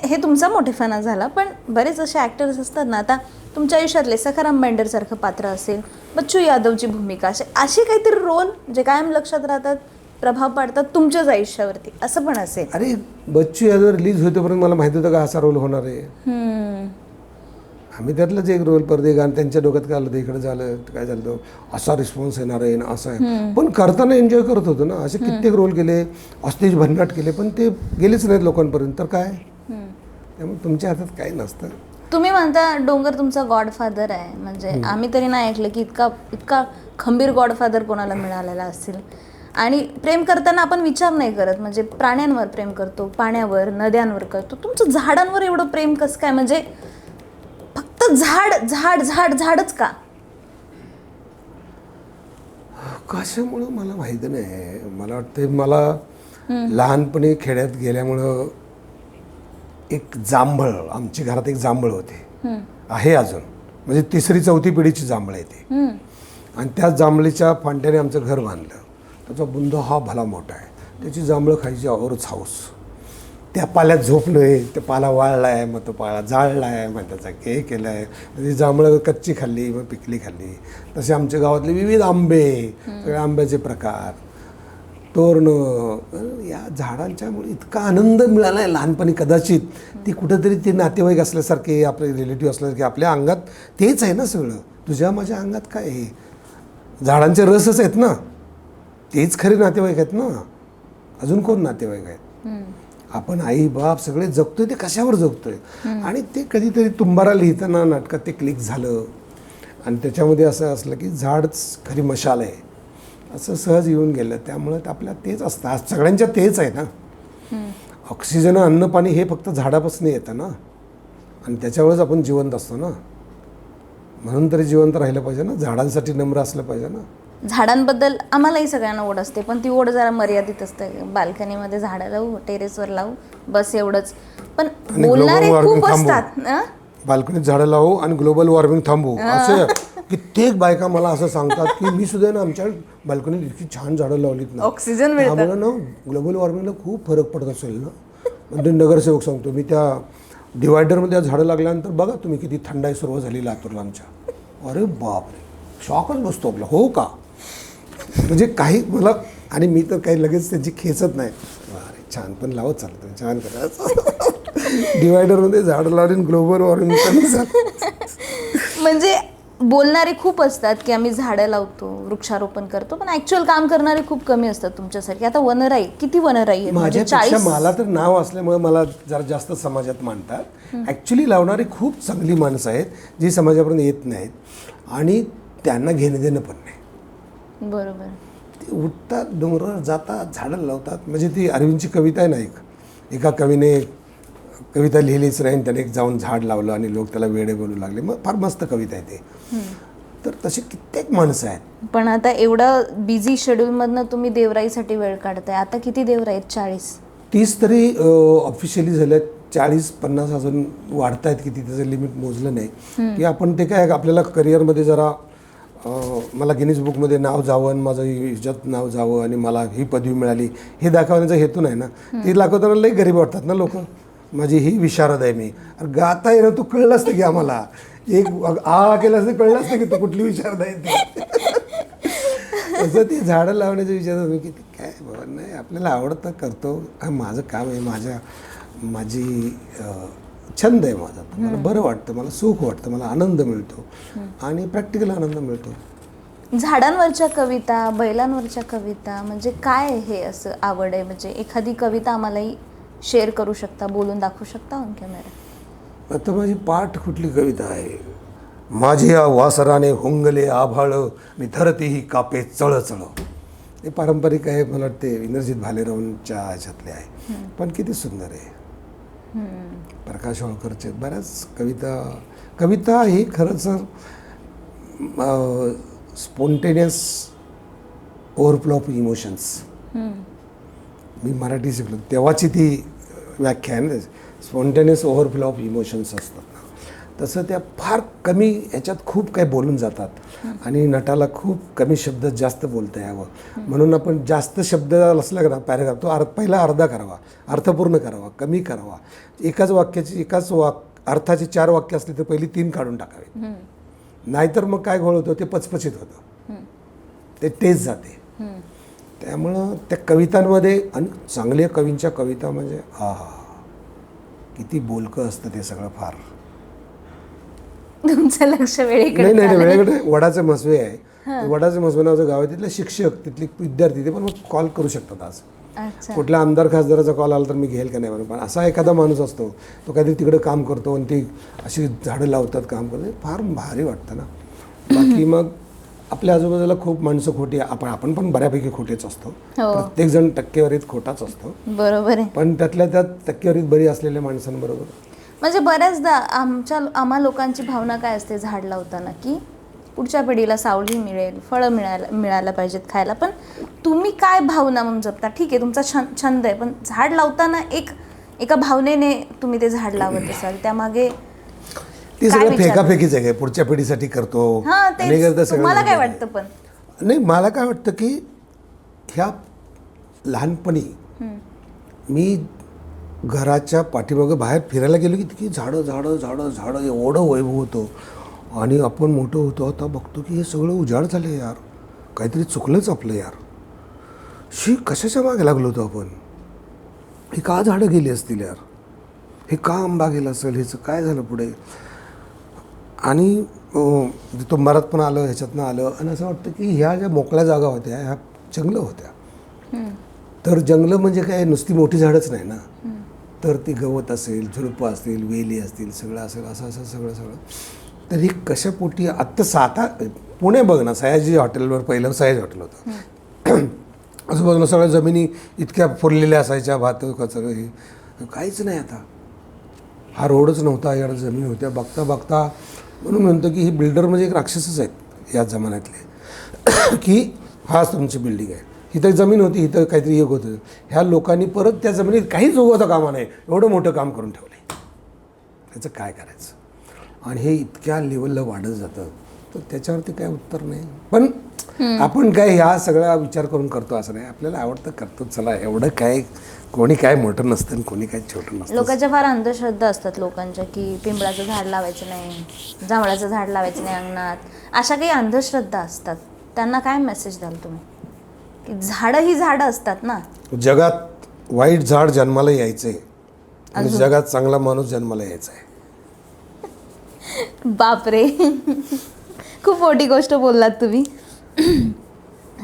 हे तुमचा मोठेपणा झाला. पण बरेच असे ॲक्टर्स असतात ना, आता तुमच्या आयुष्यातले सखाराम बेंडरसारखं पात्र असेल, बच्चू यादवची भूमिका, असे काहीतरी रोल जे कायम लक्षात राहतात, प्रभाव पाडतात तुमच्याच आयुष्यावरती, असं पण असेल? अरे बच्चू यादव रिलीज होतेपर्यंत मला माहिती होतं का असा रोल होणार आहे. आम्ही त्यातलंच एक रोल परदे गाणं त्यांच्या डोक्यात काय आलं, इकडे झालं काय झालं, असा रिस्पॉन्स येणार आहे ना, असं आहे. पण करताना एन्जॉय करत होतो ना. असे कित्येक रोल केले, अस्तेज भन्नाट केले, पण ते गेलेच नाहीत लोकांपर्यंत. तर काय, त्यामुळे तुमच्या हातात काही नसतं. तुम्ही म्हणता डोंगर तुमचा गॉडफादर आहे, म्हणजे आम्ही तरी नाही ऐकलं की इतका खंबीर गॉडफादर कोणाला मिळालेला असेल. आणि प्रेम करताना आपण विचार नाही करत, म्हणजे प्राण्यांवर प्रेम करतो, पाण्यावर, नद्यांवर करतो. तुमचं झाडांवर एवढं प्रेम कसं काय? म्हणजे फक्त झाडच का? कशामुळं मला माहिती नाही. मला वाटतं मला लहानपणी खेड्यात गेल्यामुळं एक जांभळ, आमच्या घरात एक जांभळ होते, आहे अजून, म्हणजे 3री-4थी पिढीची जांभळ आहे ते. आणि त्या जांभळीच्या फांट्याने आमचं घर बांधलं. त्याचा बुंद हा भला मोठा आहे, त्याची जांभळं खायची औरच हाऊस. त्या पाल्यात झोपलो आहे, त्या पाला वाळला आहे, मग तो पाला जाळला आहे, मग त्याचा हे केलं आहे. ती जांभळं कच्ची खाल्ली, मग पिकली खाल्ली. तसे आमच्या गावातले विविध आंबे, सगळे आंब्याचे प्रकार, तोरणं, या झाडांच्यामुळे इतका आनंद मिळाला आहे लहानपणी. कदाचित ती कुठंतरी ते नातेवाईक असल्यासारखे, आपले रिलेटिव्ह असल्यासारखे, आपल्या अंगात तेच आहे ना सगळं. तुझ्या माझ्या अंगात काय आहे, झाडांचे रसच आहेत ना, तेच खरे नातेवाईक आहेत ना. अजून कोण नातेवाईक आहेत? आपण आई बाप सगळे जगतोय, ते कशावर जगतोय. आणि ते कधीतरी तुंबारा लिहिताना नाटकात ते क्लिक झालं, आणि त्याच्यामध्ये असं असलं की झाडच खरी मशाल आहे असं सहज येऊन गेलं. त्यामुळं आपल्या तेच असतं, आज सगळ्यांच्या तेच आहे ना. ऑक्सिजन, अन्न, पाणी हे फक्त झाडापासून येतं ना, आणि त्याच्यावरच आपण जिवंत असतो ना. म्हणून तरी जिवंत राहिलं पाहिजे ना, झाडांसाठी नम्र असलं पाहिजे ना. झाडांबद्दल आम्हालाही सगळ्यांना ओढ असते, पण ती ओढ जरा मर्यादित असते. बाल्कनीमध्ये झाडं लावू, टेरेसवर लावू, बस एवढंच. पण बोलणारे खूप असतात. बाल्कनीत झाडं लावू आणि ग्लोबल वॉर्मिंग थांबवू, असे कित्येक बायका मला असं सांगतात की मी सुद्धा ना आमच्या बाल्कनीत इतकी छान झाडं लावलीत ना, ऑक्सिजन आम्हाला ना ग्लोबल वॉर्मिंगला खूप फरक पडत असेल ना. म्हणजे नगरसेवक सांगतो मी, त्या डिवायडरमध्ये झाडं लागल्यानंतर बघा तुम्ही किती थंडाई सुरू झाली लातूरला आमच्या. अरे बापरे, शॉकच बसतो आपला. हो का, म्हणजे काही मला, आणि मी तर काही लगेच त्याची खेचत नाही. अरे छान, पण लावत चालतं, छान करायचं. डिवायडरमध्ये झाडं लावून ग्लोबल वॉर्मिंग कमी झालं. म्हणजे बोलणारे खूप असतात की आम्ही झाडं लावतो, वृक्षारोपण करतो, पण ॲक्च्युअल काम करणारे खूप कमी असतात तुमच्यासारखे. आता वनराई, किती वनराई आहेत? माझ्यापेक्षा मला तर नाव असल्यामुळे मला जरा जास्त समाजात मानतात. ॲक्च्युली लावणारी खूप चांगली माणसं आहेत जी समाजापर्यंत येत नाहीत, आणि त्यांना घेणं देणं पण नाही. बरोबर. ते उठतात, डोंगरावर जातात, झाडं लावतात. म्हणजे ती अरविंदची कविता आहे ना, एका कवीने कविता लिहिलीच नाही, त्याने एक जाऊन झाड लावलं आणि लोक त्याला वेडे बोलू लागले. मग फार मस्त कविता आहे ते. तर तसे कित्येक माणसं आहेत. पण आता एवढं बिझी शेड्यूलमधनं तुम्ही देवराईसाठी वेळ काढताय. आता किती देवराई आहेत? 40-30 तरी ऑफिशियली झाल्यात. 40-50 अजून वाढत आहेत, किती त्याचं लिमिट मोजलं नाही. की आपण ते काय, आपल्याला करिअरमध्ये जरा मला गिनीज बुकमध्ये नाव जावं आणि माझं इज्जत नाव जावं आणि मला ही पदवी मिळाली हे दाखवण्याचा हेतू नाही ना. ते दाखवताना लई गरीब वाटतात ना लोक. माझी ही विशारद आहे मी. अरे गाता येणं तू कळलं असतं की आम्हाला, एक आ केलं असतं कळलं असतं की तू कुठली विशारद आहे ती. असं ती झाडं लावण्याचा विचार मी की काय बाबा, नाही आपल्याला आवडतं करतो, माझं काम आहे, माझी छंद आहे माझा. मला बरं वाटतं, मला सुख वाटतं, मला आनंद मिळतो आणि प्रॅक्टिकल आनंद मिळतो. झाडांवरच्या कविता, बैलांवरच्या कविता, म्हणजे काय हे असं आवड आहे? म्हणजे एखादी कविता आम्हालाही शेअर करू शकता, बोलून दाखवू शकता ऑन कॅमेरा? आता माझी पाठ कुठली कविता आहे? माझ्या वासराने हुंगले आभाळ आणि धरती ही कापे चळचळ. हे पारंपरिक आहे, मला वाटते इंद्रजित भालेरावांच्या ह्याच्यातले आहे, पण किती सुंदर आहे. प्रकाश होळकरचे बऱ्याच कविता ही खरंच स्पॉन्टेनियस ओव्हरफ्लो ऑफ इमोशन्स. मी मराठी शिकलो तेव्हाची ती व्याख्या आहे ना, स्पॉन्टेनियस ओव्हरफ्लो ऑफ इमोशन्स असतात ना, तसं त्या फार कमी ह्याच्यात खूप काही बोलून जातात आणि नटाला खूप कमी शब्द जास्त बोलता यावं म्हणून आपण जास्त शब्द असला का पॅरेग्राफ तो पहिला अर्धा करावा, अर्थपूर्ण करावा, कमी करावा. एकाच वाक्याची अर्थाची 4 वाक्य असली तर पहिली 3 काढून टाकावी. नाहीतर मग काय घोळ होतं, ते पचपचित होतं, ते तेच जाते. त्यामुळं त्या कवितांमध्ये आणि चांगल्या कवींच्या कविता म्हणजे किती बोलकं असतं ते सगळं. फार तुमचं लक्ष वेळीकडे नाही वेळेकडे वडाचे मसवे आहे, वडाचे मसवे नावाचं गाव आहे, तिथले शिक्षक, तिथले विद्यार्थी ते पण मग कॉल करू शकतात. आज कुठल्या आमदार खासदाराचा कॉल आला तर मी घेईल का नाही म्हणून, पण असा एखादा माणूस असतो तो काहीतरी तिकडे काम करतो आणि ती अशी झाडं लावतात, काम करतात, फार भारी वाटतं ना. बाकी मग आपल्या आजूबाजूला खूप माणसं खोटी, आपण पण बऱ्यापैकी खोटेच असतो, प्रत्येक जण टक्केवारीत खोटाच असतो, बरोबर आहे. पण त्यातल्या त्यात टक्केवारीत बरी असलेल्या माणसांबरोबर म्हणजे बऱ्याचदा आम्हा लोकांची भावना काय असते झाड लावताना, की पुढच्या पिढीला सावली मिळेल, फळं मिळायला पाहिजेत खायला. पण तुम्ही काय भावना म्हणून जपता? ठीक आहे, तुमचा छंद आहे, पण झाड लावताना एका भावनेने तुम्ही ते झाड लावत असाल, त्यामागे ती सगळं फेकाफेकीच आहे. पुढच्या पिढीसाठी करतो. तुम्हाला काय वाटतं? पण नाही, मला काय वाटतं की ह्या लहानपणी मी घराच्या पाठीमागं बाहेर फिरायला गेलो की झाडं झाडं झाडं झाडं एवढं वैभव होतं आणि आपण मोठं होतो. आता बघतो की हे सगळं उजाड झालं यार, काहीतरी चुकलंच आपलं यार. कशाच्या मागे लागलो होतो आपण? हे का झाडं गेली असतील यार, हे का आंबा गेला असेल, ह्याचं काय झालं पुढे? आणि तो मरात पण आलं, ह्याच्यातनं आलं आणि असं वाटतं की ह्या ज्या मोकळ्या जागा होत्या ह्या जंगलं होत्या. तर जंगलं म्हणजे काय नुसती मोठी झाडच नाही ना, तर ती गवत असेल, झुडपं असतील, वेली असतील, सगळं असेल, असं सगळं. तर ही कशापोटी आत्ता पुणे बघ ना, सयाजी हॉटेलवर पहिलं सयाजी हॉटेल होतं, आजूबाजूला सगळ्या जमिनी इतक्या फुरलेल्या असायच्या, भात कचरं हे काहीच नाही. आता हा रोडच नव्हता, या जमीन होत्या. बघता म्हणून म्हणतो की ही बिल्डर म्हणजे एक राक्षसच आहेत या जमान्यातले, की हाच तुमची बिल्डिंग आहे, इथं जमीन होती, इथं काहीतरी एक होतं. ह्या लोकांनी परत त्या जमिनीत काहीच उगवता कामा नाही, एवढं मोठं काम करून ठेवलं आहे. त्याचं काय करायचं? आणि हे इतक्या लेवलला वाढत जातं, तर त्याच्यावरती काय उत्तर नाही. पण आपण काय ह्या सगळा विचार करून करतो असं नाही, आपल्याला आवडतं करतो. चला, एवढं काय, कोणी काय मोठं नसतं आणि कोणी काय छोटं नसतं. लोकांच्या फार अंधश्रद्धा असतात लोकांच्या, की पिंपळाचं झाड लावायचं नाही, जांभळाचं झाड लावायचं नाही अंगणात, अशा काही अंधश्रद्धा असतात. त्यांना काय मेसेज द्याल तुम्ही? की झाडं ही झाडं असतात ना. जगात वाईट झाड जन्माला यायचंय आणि जगात चांगला माणूस जन्माला यायचा आहे. बापरे, खूप मोठी गोष्ट बोललात तुम्ही.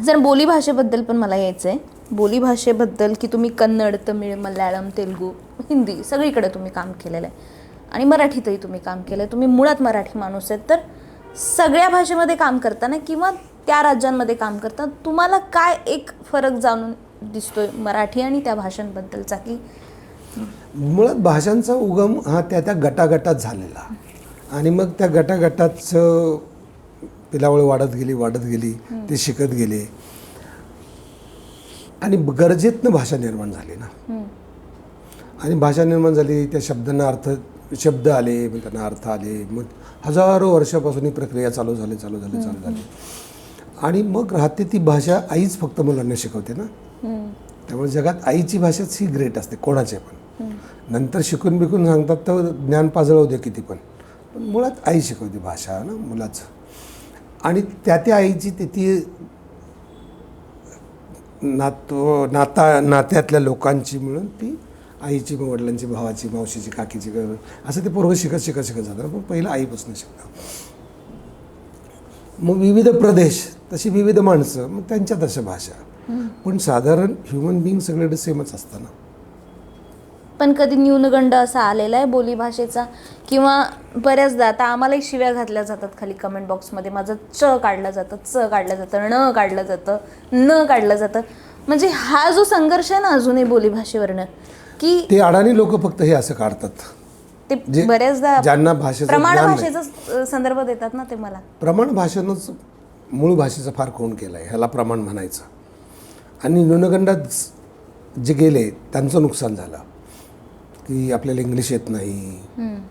जर बोलीभाषेबद्दल पण मला यायचं आहे. बोलीभाषेबद्दल की तुम्ही कन्नड, तमिळ, मल्याळम, तेलुगू, हिंदी सगळीकडे तुम्ही काम केलेलं आहे आणि मराठीतही तुम्ही काम केलं आहे. तुम्ही मुळात मराठी माणूस आहेत, तर सगळ्या भाषेमध्ये काम करताना किंवा त्या राज्यांमध्ये काम करताना तुम्हाला काय एक फरक जाणून दिसतोय मराठी आणि त्या भाषांबद्दलचा? की मुळात भाषांचा उगम हा त्या गटागटात झालेला आणि मग त्या गटागटाचं पिलावळ वाढत गेली, ते शिकत गेले आणि गरजेतनं भाषा निर्माण झाली ना. आणि भाषा निर्माण झाली, त्या शब्दांना शब्द आले, मग त्यांना अर्थ आले, मग हजारो वर्षापासून ही प्रक्रिया चालू झाली. आणि मग राहते ती भाषा आईच फक्त मुलांना शिकवते ना. त्यामुळे जगात आईची भाषाच ही ग्रेट असते कोणाचे पण. नंतर शिकून बिकून सांगतात तर ज्ञान पाजळू दे किती पण मुळात आई शिकवते भाषा ना मुलाचं. आणि त्या आईची ती नात्यातल्या लोकांची मिळून ती आईची मग वडिलांची, भावाची, मावशीची, काकीची, असं ते पोरगं शिकत जातं. पण पहिलं आईपासून शिकतं. मग विविध प्रदेश, तशी विविध माणसं, मग त्यांच्या तशा भाषा. पण साधारण ह्युमन बिईंग सगळे सेमच असतं ना. पण कधी न्यूनगंड असा आलेला आहे बोलीभाषेचा, किंवा बऱ्याचदा आता आम्हालाही शिव्या घातल्या जातात खाली कमेंट बॉक्समध्ये, माझं च काढलं जातं, च काढलं जातं, न काढलं जातं, न काढलं जातं. म्हणजे हा जो संघर्ष आहे ना अजूनही बोलीभाषेवरनं, की ते अडाणी लोक फक्त हे असं काढतात. ते बऱ्याचदा ज्यांना भाषेचं प्रमाण ज्ञान नाही. भाषेचा संदर्भ देतात ना ते मला. प्रमाण भाषेनंच मूळ भाषेचा फार खून केला आहे, ह्याला प्रमाण म्हणायचं. आणि न्यूनगंडात जे गेले त्यांचं नुकसान झालं, की आपल्याला इंग्लिश येत नाही,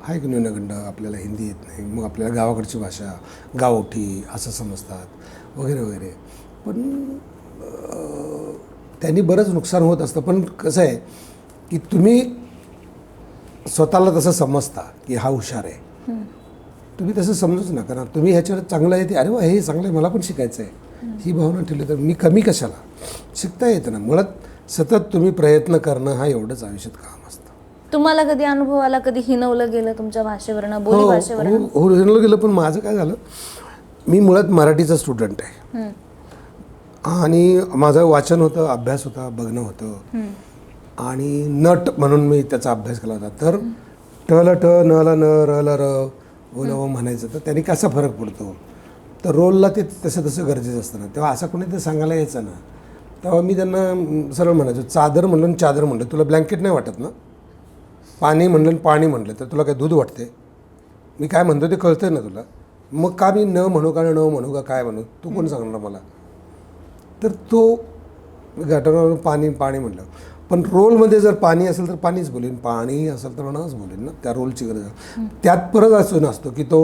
हा एक न्यूनगंड. आपल्याला हिंदी येत नाही, मग आपल्याला गावाकडची भाषा, गावठी असं समजतात वगैरे वगैरे. पण त्यांनी बरंच नुकसान होत असतं. पण कसं आहे की तुम्ही स्वतःला तसं समजता की हा हुशार आहे, तुम्ही तसं समजूच नका ना. तुम्ही ह्याच्यावर चांगलं आहे ते, अरे वा हे चांगलं आहे, मला पण शिकायचं आहे, ही भावना ठेवली तर मी कमी कशाला. शिकता येतं ना. मुळात सतत तुम्ही प्रयत्न करणं हा एवढंच आयुष्यात काम असतं. तुम्हाला कधी अनुभव आला, कधी हिनवलं गेलं तुमच्या भाषेवरनं, बोलीभाषेवरनं? हो हिणवलं गेलं. पण माझं काय झालं, मी मुळात मराठीचा स्टुडंट आहे आणि माझं वाचन होतं, अभ्यास होता, बघणं होतं. आणि नट म्हणून मी त्याचा अभ्यास केला होता. तर टला ट, नला न, रला र, ओला ओ म्हणायचं. तर त्यांनी कसा फरक पडतो, तर रोलला ते तसं गरजेचं असतं ना. तेव्हा असं कोणी ते सांगायला यायचं ना, तेव्हा मी त्यांना सरळ म्हणायचो, चादर म्हणलं आणि चादर म्हणलं, तुला ब्लँकेट नाही वाटत ना? पाणी म्हणलं आणि पाणी म्हणलं तर तुला काय दूध वाटते? मी काय म्हणतो ते कळतंय ना तुला? मग का मी न म्हणू का न म्हणू का काय म्हणू, तू कोण सांगणार मला? तर तो घटना पाणी पाणी म्हटलं. पण रोलमध्ये जर पाणी असेल तर पाणीच बोलेन, पाणी असेल तर नच बोलेन ना. त्या रोलची गरज आहे. त्यात परत असं नसतो की तो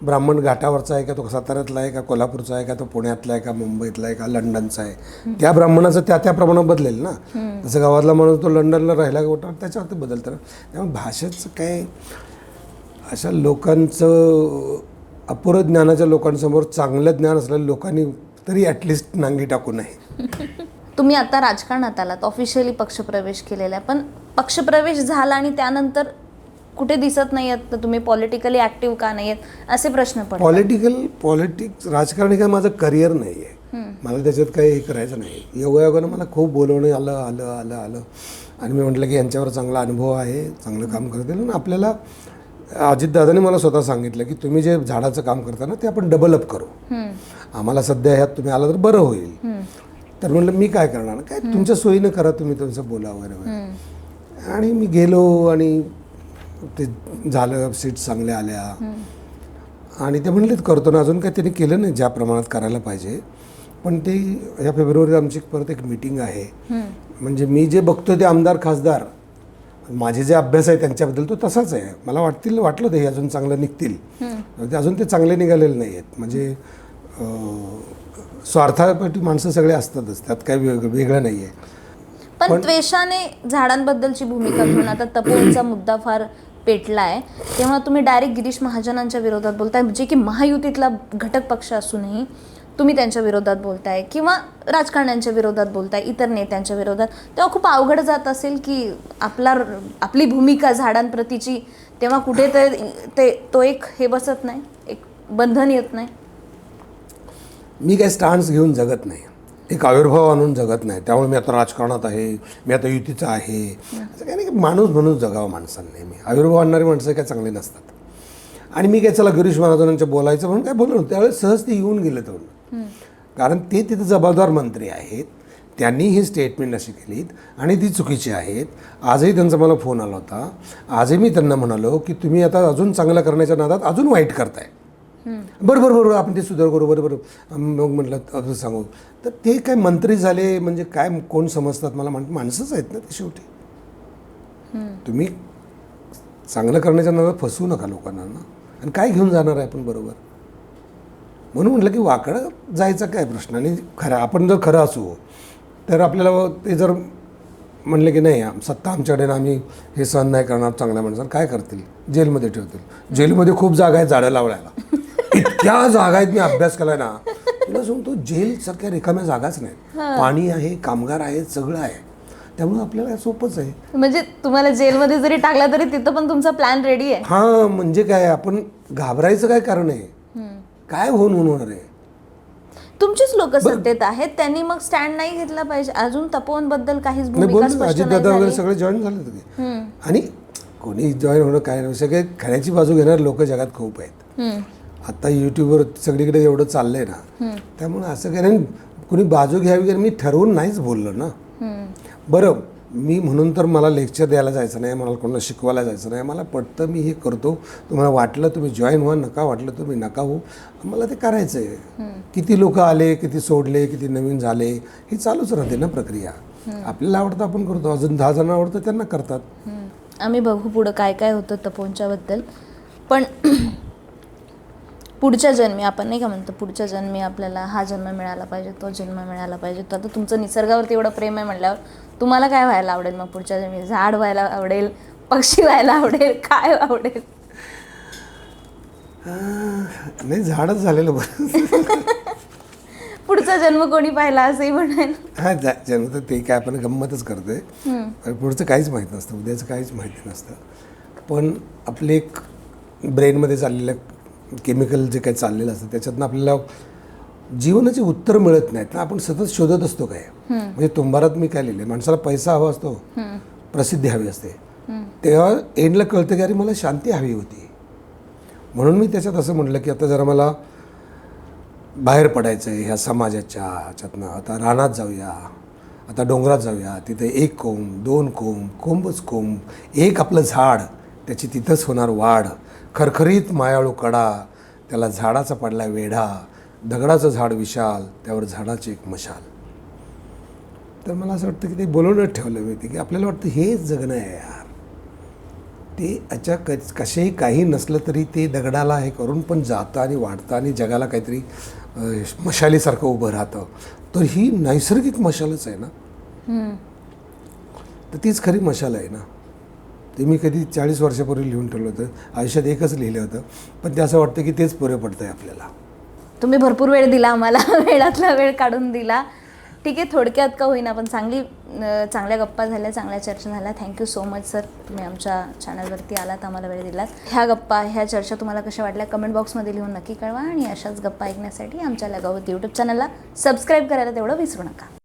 ब्राह्मण घाटावरचा आहे का, तो साताऱ्यातला आहे का, कोल्हापूरचा आहे का, तो पुण्यातला आहे का, मुंबईतला आहे का, लंडनचा आहे. त्या ब्राह्मणाचं त्या प्रमाणात बदलेल ना. जसं गावातला माणूस तो लंडनला राहिला का त्याच्यावरती बदलतं ना. त्यामुळे भाषेचं काय, अशा लोकांचं अपुरं ज्ञानाच्या लोकांसमोर चांगलं ज्ञान असलेल्या लोकांनी तरी ॲटलिस्ट नांगी टाकू नये. तुम्ही आता राजकारणात आलात, ऑफिशियली पक्षप्रवेश केलेला आहे, पण पक्षप्रवेश झाला आणि त्यानंतर कुठे दिसत नाही आहेत, तर तुम्ही पॉलिटिकली ॲक्टिव्ह का नाही आहेत असे प्रश्न पडतात. पॉलिटिक्स राजकारण काय माझं करिअर नाही आहे. मला त्याच्यात काही हे करायचं नाही. योगायोगानं मला खूप बोलवणं आलं आणि मी म्हटलं की यांच्यावर चांगला अनुभव आहे, चांगलं काम करतील. आणि आपल्याला अजितदादांनी मला स्वतः सांगितलं की तुम्ही जे झाडाचं काम करता ना ते आपण डेव्हलप करू, आम्हाला सध्या ह्यात तुम्ही आला तर बरं होईल. तर म्हटलं मी काय करणार, काय तुमच्या सोयीनं करा, तुम्ही तुमचं बोला वगैरे. आणि मी गेलो आणि ते झालं, सीट्स चांगल्या आल्या आणि ते म्हणलेत करतो ना. अजून काही त्यांनी केलं नाही ज्या प्रमाणात करायला पाहिजे. पण ते ह्या फेब्रुवारीत आमची परत एक मीटिंग आहे. म्हणजे मी जे बघतो ते आमदार खासदार, माझे जे अभ्यास आहे त्यांच्याबद्दल तो तसाच आहे. मला वाटलं ते अजून चांगलं निघतील, ते अजून ते चांगले निघालेले नाही आहेत. म्हणजे स्वार्थासाठी माणसं सगळे असतातच, त्यात काही वेगळं नाही आहे. पण त्वेषाने झाडांबद्दलची भूमिका घेऊन आता तपोवनचा मुद्दा फार पेटला आहे, तेव्हा तुम्ही डायरेक्ट गिरीश महाजनांच्या विरोधात बोलताय, जे की महायुतीतला घटक पक्ष असूनही तुम्ही त्यांच्या विरोधात बोलताय, किंवा राजकारण्यांच्या विरोधात बोलताय, इतर नेत्यांच्या विरोधात. तेव्हा खूप अवघड जात असेल की आपली भूमिका झाडांप्रतीची, तेव्हा कुठे ते तो एक हे बसत नाही, एक बंधन येत नाही. मी काय स्टान्स घेऊन जगत नाही, एक आविर्भाव आणून जगत नाही. त्यामुळे मी आता राजकारणात आहे, मी आता युतीचा आहे असं काय नाही. माणूस म्हणून जगावं माणसांनी. मी आविर्भाव आणणारी माणसं काय चांगली नसतात. आणि मी काय चला गिरीश महाजनांच्या बोलायचं म्हणून काय बोललो, त्यावेळेस सहज ते येऊन गेले तर. कारण ते तिथे जबाबदार मंत्री आहेत, त्यांनी ही स्टेटमेंट अशी केलीत आणि ती चुकीची आहेत. आजही त्यांचा मला फोन आला होता. आजही मी त्यांना म्हणालो की तुम्ही आता अजून चांगलं करण्याच्या नादात अजून वाईट करताय. बरोबर आपण ते सुधार करू, बरोबर. मग म्हटलं असं सांगू, तर ते काय मंत्री झाले म्हणजे काय, कोण समजतात मला, माणसंच आहेत ना ते शेवटी. तुम्ही चांगलं करण्याच्या नादात फसवू नका लोकांना ना. आणि काय घेऊन जाणार आहे आपण बरोबर. म्हणून म्हटलं की वाकडं जायचा काय प्रश्न. आणि आपण जर खरं असू तर आपल्याला ते जर म्हणले की नाही सत्ता आमच्याकडे ना, आम्ही हे सहन नाही करणार, चांगल्या माणसाला काय करतील, जेलमध्ये ठेवतील. जेलमध्ये खूप जागा आहेत झाडं लावण्याला, इतक्या जागा आहेत. मी अभ्यास केलाय ना, तुला सांगतो जेल सारख्या रिकाम्या जागाच नाही. पाणी आहे, कामगार आहेत, सगळं आहे. त्यामुळे आपल्याला सोपंच आहे. म्हणजे तुम्हाला जेलमध्ये जरी टाकला तरी तिथं पण तुमचा प्लॅन रेडी आहे. हां, म्हणजे काय, आपण घाबरायचं काय कारण आहे? काय होणार आहे? तुमचीच लोक सत्तेत आहेत, त्यांनी मग स्टँड नाही घेतला पाहिजे. अजून तपोवन बद्दल काहीच नाही भूमिका बोल, स्पष्ट नाही अजितदादा वगैरे झाली. सगळे जॉईन झाले होते. आणि कोणी जॉईन होणं काय नाही, सगळे खऱ्याची बाजू घेणारे लोक जगात खूप आहेत. आता यूट्यूबवर सगळीकडे एवढं चाललंय ना, त्यामुळे असं काय नाही, कुणी बाजू घ्यावी की मी ठरवून नाहीच बोललो ना. बरं, मी म्हणून तर मला लेक्चर द्यायला जायचं नाही, मला कोणाला शिकवायला जायचं नाही. मला पटतं, मी हे करतो. तुम्हाला वाटलं तुम्ही जॉईन व्हा, नका वाटलं तुम्ही नका हो, मला ते करायचं आहे. किती लोक आले, किती सोडले, किती नवीन झाले, हे चालूच राहते ना प्रक्रिया. आपल्याला आवडतं आपण करतो, अजून 10 जणांना आवडतं त्यांना करतात. आम्ही बघू पुढं काय काय होतं तपोवनच्या बद्दल. पण पुढच्या जन्मी आपण नाही का म्हणतो, पुढच्या जन्मी आपल्याला हा जन्म मिळाला पाहिजे, तो जन्म मिळाला पाहिजे. तर आता तुमचं निसर्गावरती एवढं प्रेम आहे म्हटल्यावर तुम्हाला काय व्हायला आवडेल मग पुढच्या जन्मी? झाड व्हायला आवडेल, पक्षी व्हायला आवडेल, काय आवडेल? नाही, झाडच झालेलं बरं. पुढचा जन्म कोणी पाहिला असंही म्हणेल. हा, जन्म तर ते काय आपण गंमतच करतोय. पुढचं काहीच माहीत नसतं, उद्याचं काहीच माहिती नसतं. पण आपले एक ब्रेनमध्ये चाललेलं केमिकल जे काही चाललेलं असतं त्याच्यातनं आपल्याला जीवनाची उत्तर मिळत नाहीत ना. आपण सतत शोधत असतो काय. म्हणजे तुंबारात मी काय लिहिले, माणसाला पैसा हवा असतो, प्रसिद्धी हवी असते. तेव्हा एंडला कळतं की अरे मला शांती हवी होती. म्हणून मी त्याच्यात असं म्हटलं की आता जरा मला बाहेर पडायचं आहे ह्या समाजाच्या ह्याच्यातनं. आता रानात जाऊया, आता डोंगरात जाऊया, तिथे 1 कोंब 2 कोंब, कोंबच कोंब, एक आपलं झाड, त्याची तिथंच होणार वाढ. खरखरीत मायाळू कडा, त्याला झाडाचा पडला वेढा, दगडाचं झाड विशाल, त्यावर झाडाची एक मशाल. तर मला असं वाटतं की ते बोलवूनच ठेवलं मी, की आपल्याला वाटतं हेच जगणं आहे यार. ते याच्या कशाही काही नसलं तरी ते दगडाला हे करून पण जातं आणि वाढतं आणि जगाला काहीतरी मशालीसारखं उभं राहतं. तर ही नैसर्गिक मशालच आहे ना. तर तीच खरी मशाल आहे ना. ते मी कधी 40 वर्षापूर्वी लिहून ठेवलं होतं. आयुष्यात एकच लिहिलं होतं, पण ते असं वाटतं की तेच पुरे पडतं आहे आपल्याला. तुम्ही भरपूर वेळ दिला आम्हाला, वेळातला वेळ काढून दिला. ठीक आहे, थोडक्यात का होईना पण चांगल्या गप्पा झाल्या, चांगल्या चर्चा झाल्या. थँक्यू सो मच सर, तुम्ही आमच्या चॅनलवरती आलात, आम्हाला वेळ दिलात. ह्या गप्पा, ह्या चर्चा तुम्हाला कशा वाटल्या कमेंट बॉक्समध्ये लिहून नक्की कळवा. आणि अशाच गप्पा ऐकण्यासाठी आमच्या लगावत यूट्यूब चॅनलला सबस्क्राईब करायला तेवढं विसरू नका.